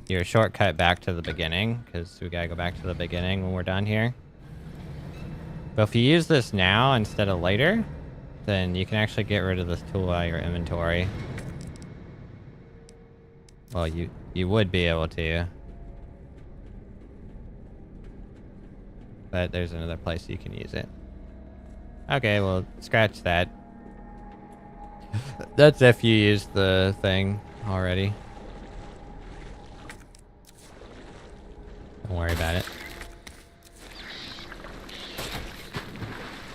your shortcut back to the beginning, because we gotta go back to the beginning when we're done here. But if you use this now instead of later, then you can actually get rid of this tool out of your inventory. Well, you would be able to. But there's another place you can use it. Okay, well, scratch that. That's if you use the thing already. Don't worry about it.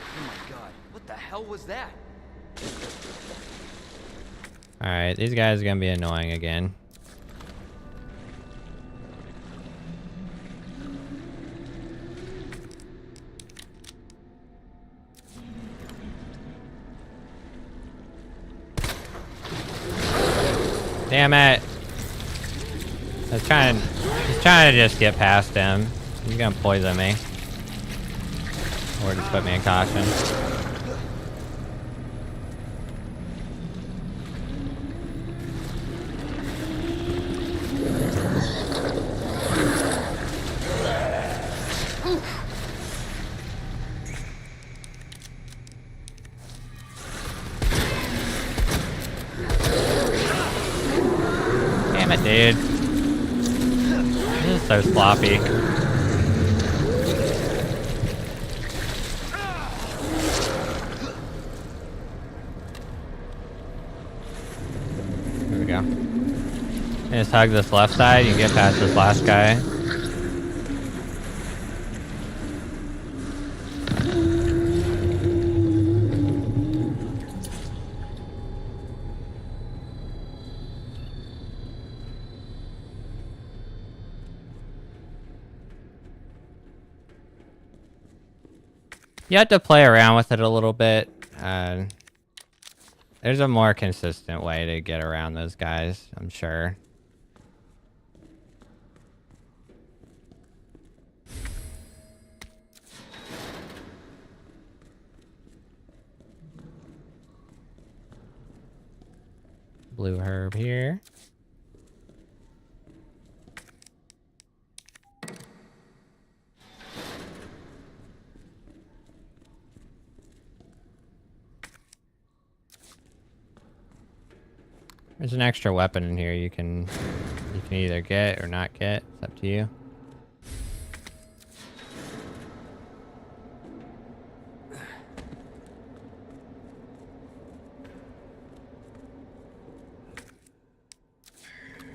Oh my god, what the hell was that? Alright, these guys are gonna be annoying again. Damn it! I was trying to just get past him. He's gonna poison me. Or just put me in caution. it, dude. This is so sloppy. Here we go. Just hug this left side, you can get past this last guy. You have to play around with it a little bit. There's a more consistent way to get around those guys, I'm sure. Blue herb here. There's an extra weapon in here you can either get or not get. It's up to you.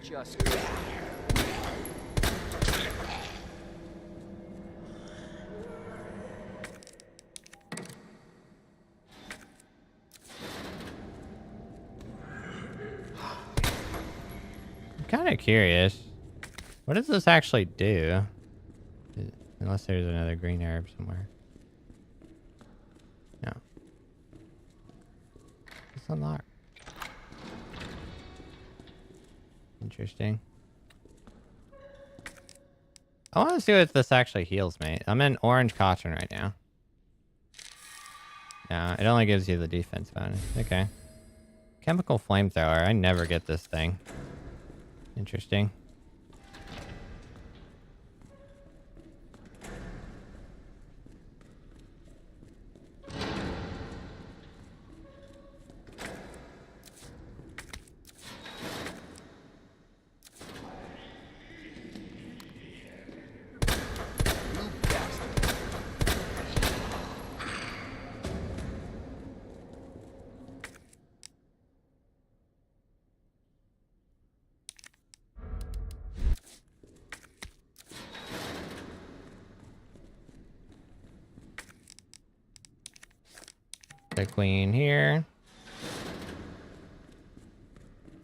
Just Kind of curious. What does this actually do? Unless there's another green herb somewhere. No. It's unlocked. Interesting. I want to see what this actually heals me. I'm in orange caution right now. No, it only gives you the defense bonus. Okay. Chemical flamethrower. I never get this thing. Interesting. The queen here.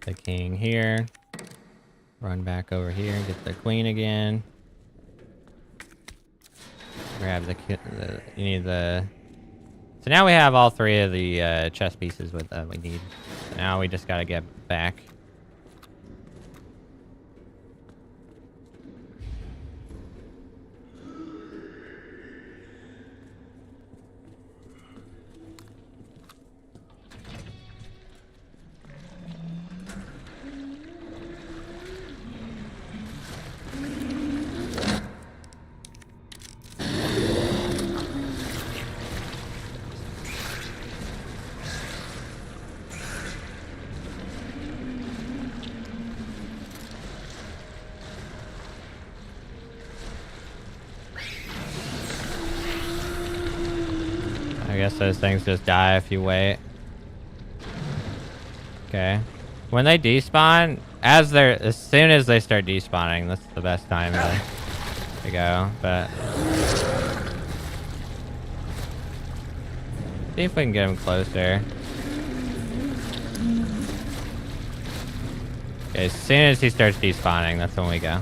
The king here. Run back over here and get the queen again. Grab the you need the... So now we have all three of the chess pieces with we need. So now we just gotta get back. I guess those things just die if you wait. Okay. When they despawn, as soon as they start despawning, that's the best time to go, but... See if we can get him closer. Okay, as soon as he starts despawning, that's when we go.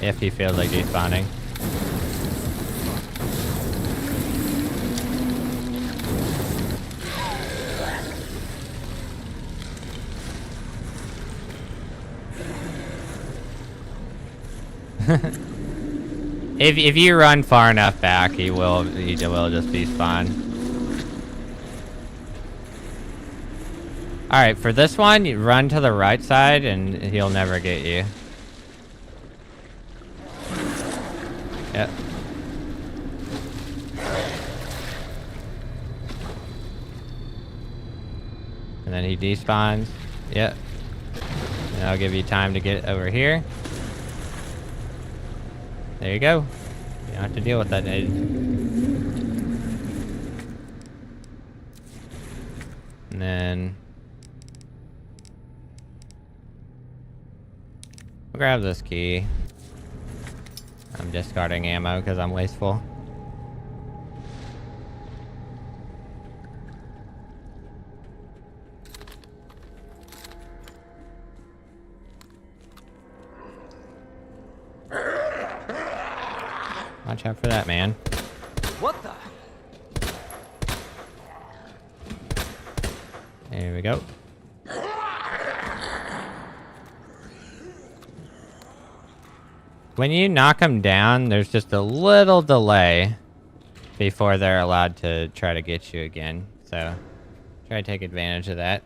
If he feels like despawning. If you run far enough back, he will just despawn. All right, for this one, you run to the right side, and he'll never get you. Yep. And then he despawns. Yep. And I'll give you time to get over here. There you go. You don't have to deal with that, dude. And then I'll grab this key. I'm discarding ammo because I'm wasteful. Watch out for that, man. What the? There we go. When you knock them down, there's just a little delay before they're allowed to try to get you again. So, try to take advantage of that.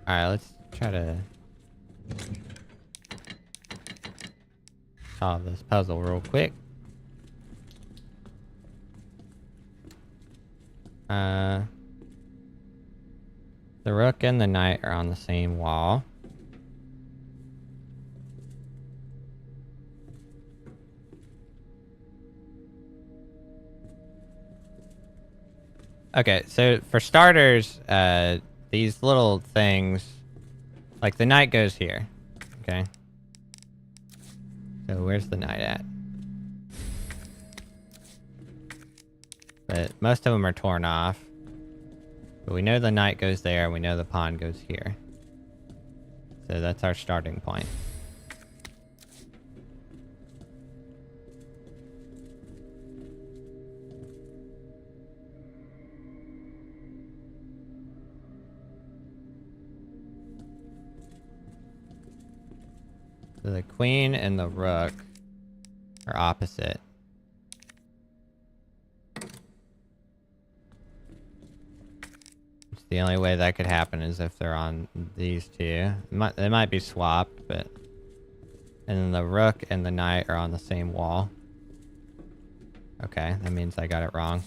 Alright, let's try to solve this puzzle real quick. The Rook and the Knight are on the same wall. Okay, so for starters, these little things, like the Knight goes here, okay? So where's the Knight at? But most of them are torn off. But we know the Knight goes there, and we know the pawn goes here. So that's our starting point. So the Queen and the Rook are opposite. The only way that could happen is if they're on these two. They might be swapped, but... And then the Rook and the Knight are on the same wall. Okay, that means I got it wrong.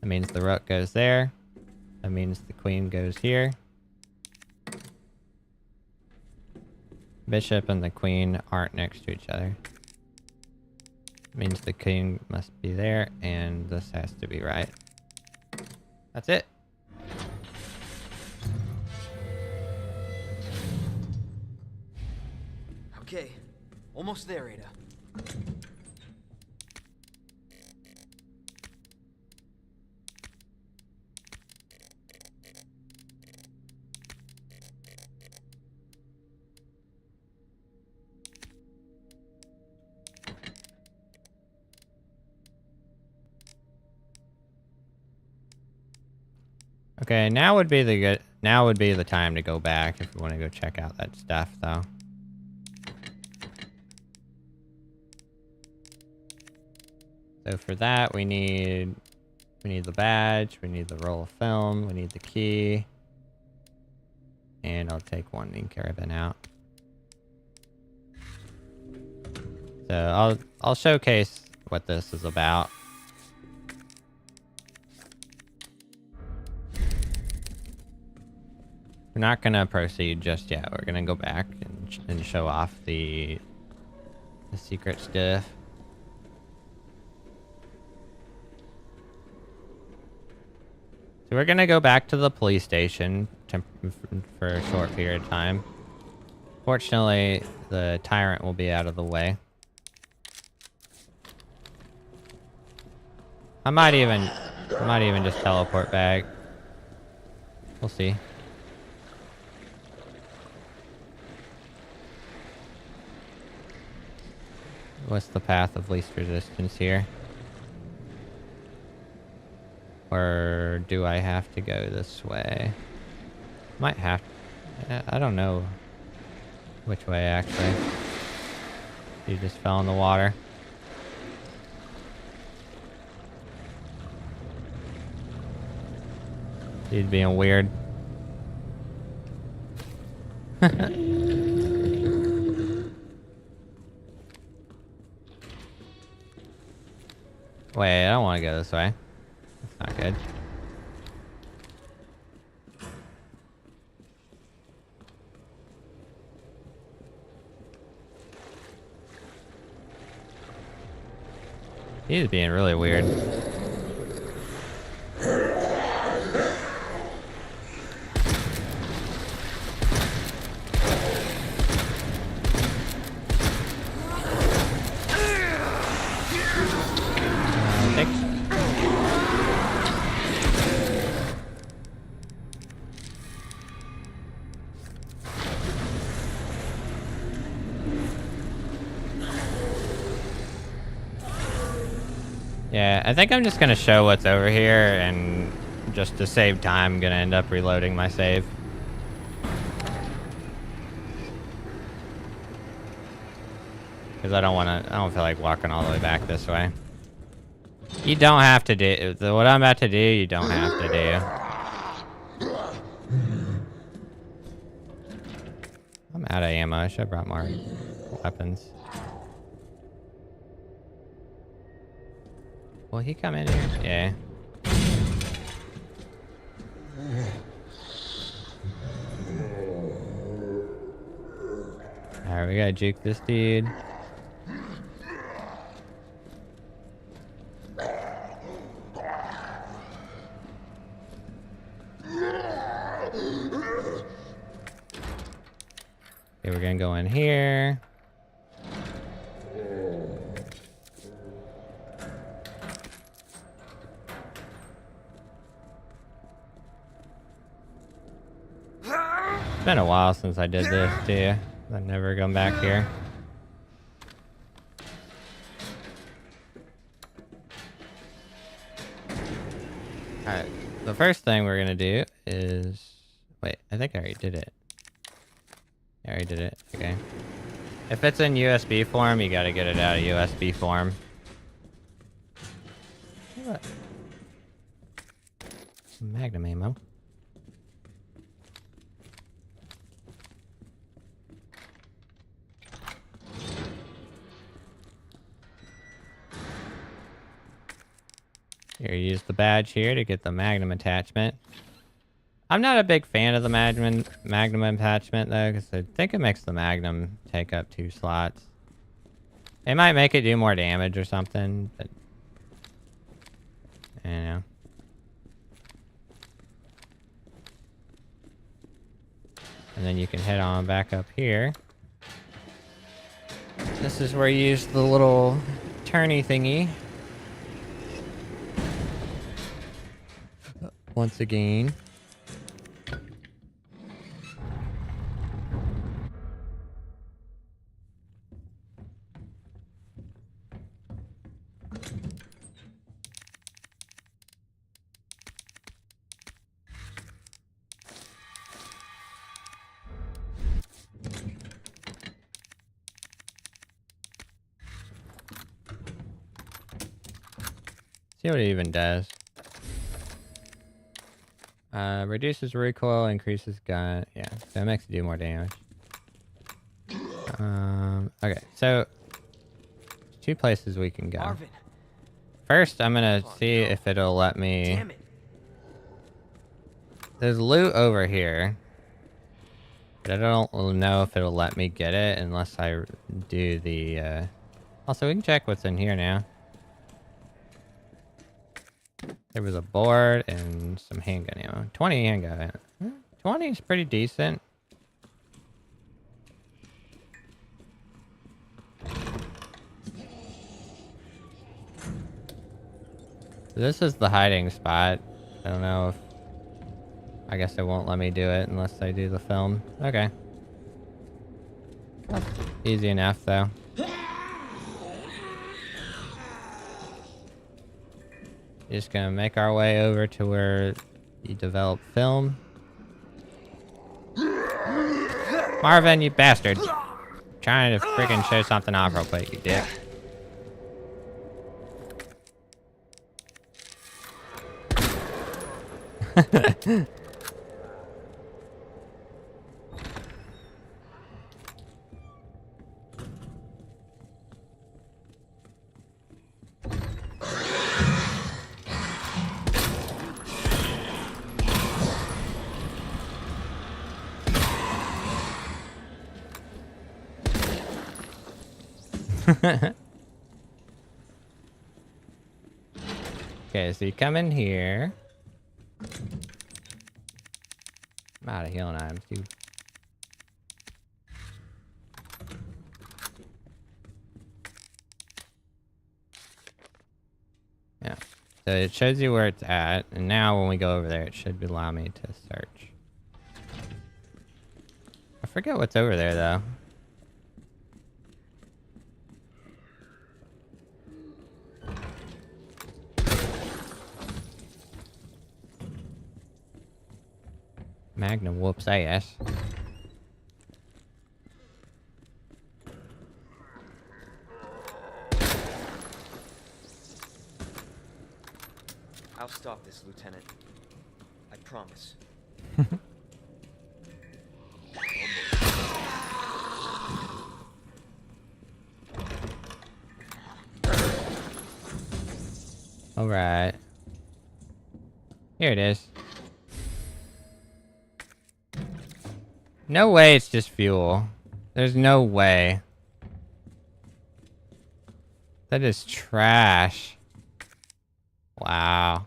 That means the Rook goes there. That means the Queen goes here. Bishop and the Queen aren't next to each other. Means the king must be there, and this has to be right. That's it. Okay, almost there, Ada. Okay, now would be the time to go back if you want to go check out that stuff, though. So for that, we need the badge, we need the roll of film, we need the key, and I'll take one ink ribbon out. So I'll showcase what this is about. We're not gonna proceed just yet. We're gonna go back and show off the secret stuff. So we're gonna go back to the police station for a short period of time. Fortunately, the tyrant will be out of the way. I might even just teleport back. We'll see. What's the path of least resistance here? Or do I have to go this way? Might have... I don't know which way, actually. He just fell in the water. He's being weird. Wait, I don't want to go this way. That's not good. He's being really weird. Yeah, I think I'm just gonna show what's over here, and just to save time, I'm gonna end up reloading my save. Because I don't feel like walking all the way back this way. You don't have to do, what I'm about to do, you don't have to do. I'm out of ammo, I should have brought more weapons. Will he come in here? Yeah. Alright, we gotta juke this dude. Okay, we're gonna go in here. It's been a while since I did this too. I've never gone back here. Alright, the first thing we're gonna do is... Wait, I think I already did it. I already did it, okay. If it's in USB form, you gotta get it out of USB form. What? Some Magnum ammo. Here, use the badge here to get the Magnum attachment. I'm not a big fan of the Magnum attachment though, because I think it makes the Magnum take up 2 slots. It might make it do more damage or something, but... I don't know. And then you can head on back up here. This is where you use the little turny thingy. Once again. See what it even does. Reduces recoil, increases gun. Yeah, so it makes it do more damage. Okay, so 2 places we can go. Marvin. First, I'm gonna see if it'll let me. Damn it. There's loot over here, but I don't know if it'll let me get it unless I do the. Also, we can check what's in here now. There was a board and some handgun ammo. 20 handgun. 20 is pretty decent. This is the hiding spot. I don't know if... I guess it won't let me do it unless I do the film. Okay. That's easy enough, though. Just gonna make our way over to where you develop film. Marvin, you bastard. Trying to freaking show something off real quick, you dick. Okay, so you come in here. I'm out of healing items, dude. Yeah. So it shows you where it's at, and now when we go over there, it should allow me to search. I forget what's over there, though. Magnum whoops ass. I'll stop this, Lieutenant. I promise. Alright. Here it is. No way it's just fuel. There's no way. That is trash. Wow.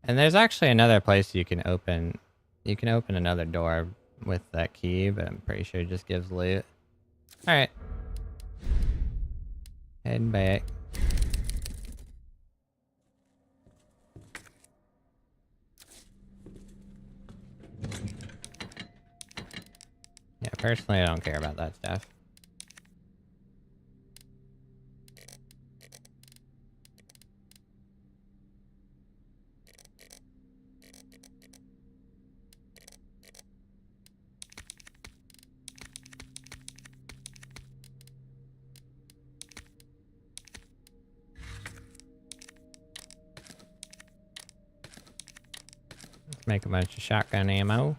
And there's actually another place you can open. You can open another door with that key, but I'm pretty sure it just gives loot. Alright. Heading back. Yeah, personally, I don't care about that stuff. Let's make a bunch of shotgun ammo.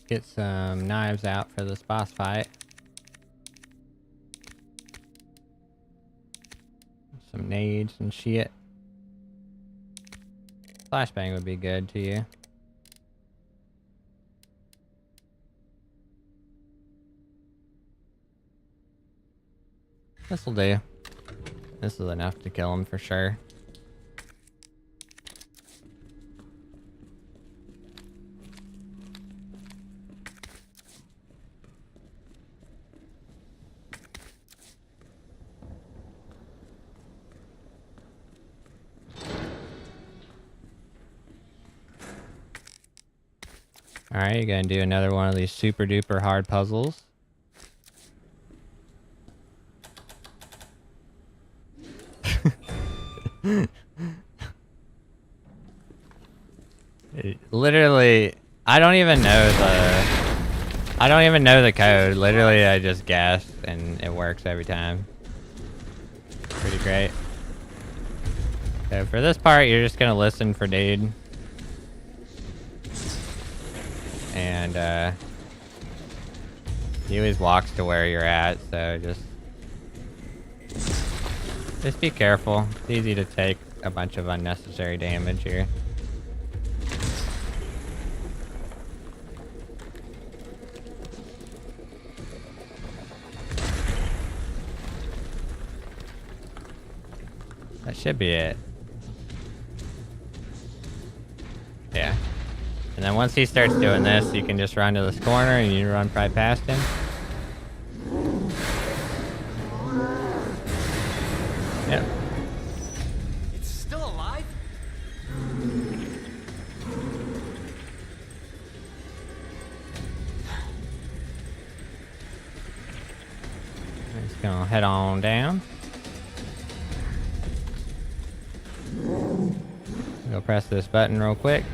Get some knives out for this boss fight. Some nades and shit. Flashbang would be good to you. This'll do. This is enough to kill him for sure. Alright, you're gonna do another one of these super duper hard puzzles. Literally, I don't even know the code. Literally, I just guessed and it works every time. Pretty great. So for this part, you're just gonna listen for dude. And he always walks to where you're at, so just be careful. It's easy to take a bunch of unnecessary damage here. That should be it. Yeah. And then once he starts doing this, you can just run to this corner and you run right past him. Yep. It's still alive? Just gonna head on down. Go press this button real quick.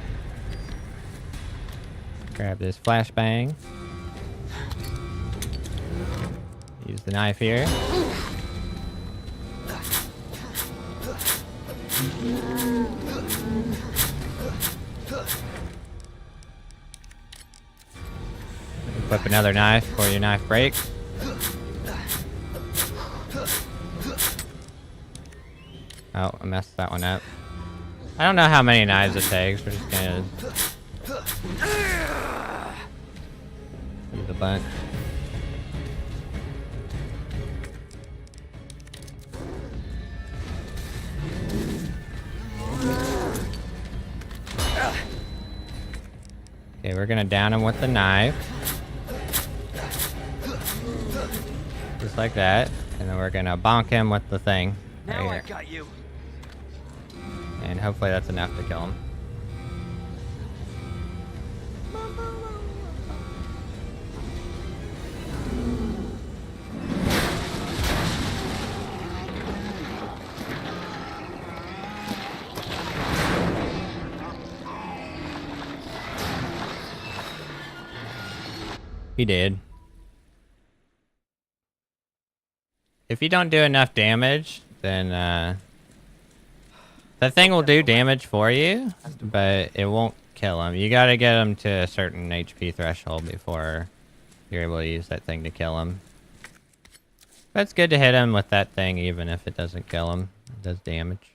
Grab this flashbang. Use the knife here. Equip another knife before your knife breaks. Oh, I messed that one up. I don't know how many knives it takes. We're just gonna use a bunch. Okay, we're gonna down him with the knife. Just like that. And then we're gonna bonk him with the thing. Now Right I got you. And hopefully that's enough to kill him. He did. If you don't do enough damage, then that thing will do damage for you, but it won't kill him. You gotta get him to a certain HP threshold before you're able to use that thing to kill him. But it's good to hit him with that thing even if it doesn't kill him. It does damage.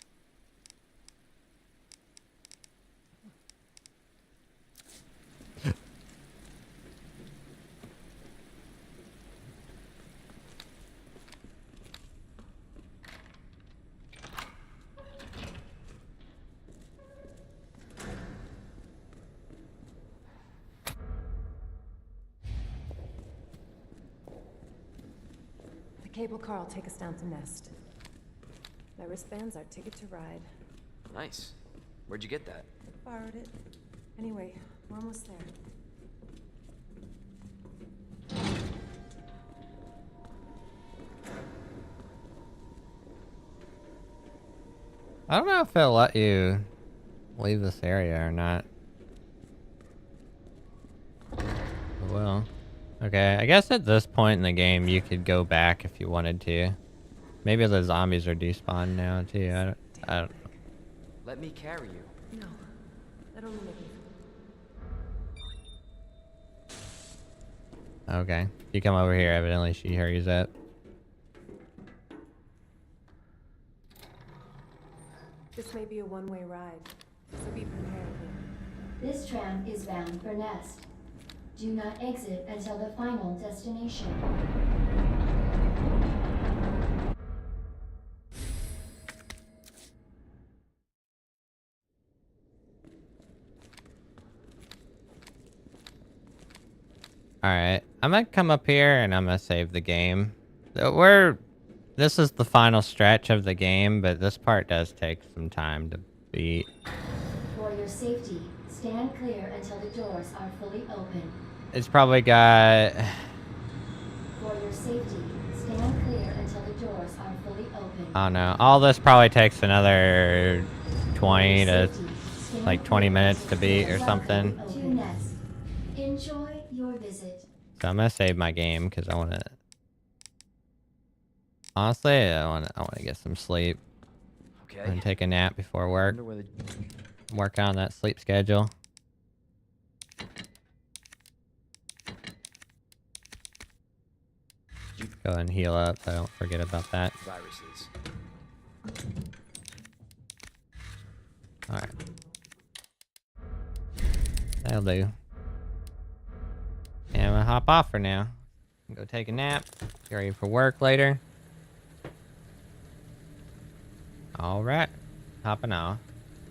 The cable car will take us down to Nest. My wristband's our ticket to ride. Nice. Where'd you get that? Borrowed it. Anyway, we're almost there. I don't know if it'll let you leave this area or not. Well, okay, I guess at this point in the game you could go back if you wanted to. Maybe the zombies are despawned now too. I don't. Let me carry you. No, that only make me. Okay, you come over here. Evidently, she hurries up. This may be a one-way ride, so be prepared here. This tram is bound for Nest. Do not exit until the final destination. Alright, I'm gonna come up here and I'm gonna save the game. This is the final stretch of the game, but this part does take some time to beat. For your safety, stand clear until the doors are fully open. It's probably got... For your safety, stand clear until the doors are fully open. I don't know. All this probably takes another 20 to like 20 minutes to beat or something. To Nest. Enjoy your visit. So I'm gonna save my game because I wanna... Honestly, I wanna get some sleep. Okay. And take a nap before work. Wonder where the... Work on that sleep schedule. Go and heal up. I don't forget about that. viruses. Alright. That'll do. And I'm gonna hop off for now. Go take a nap. Get ready for work later. Alright. Hopping off.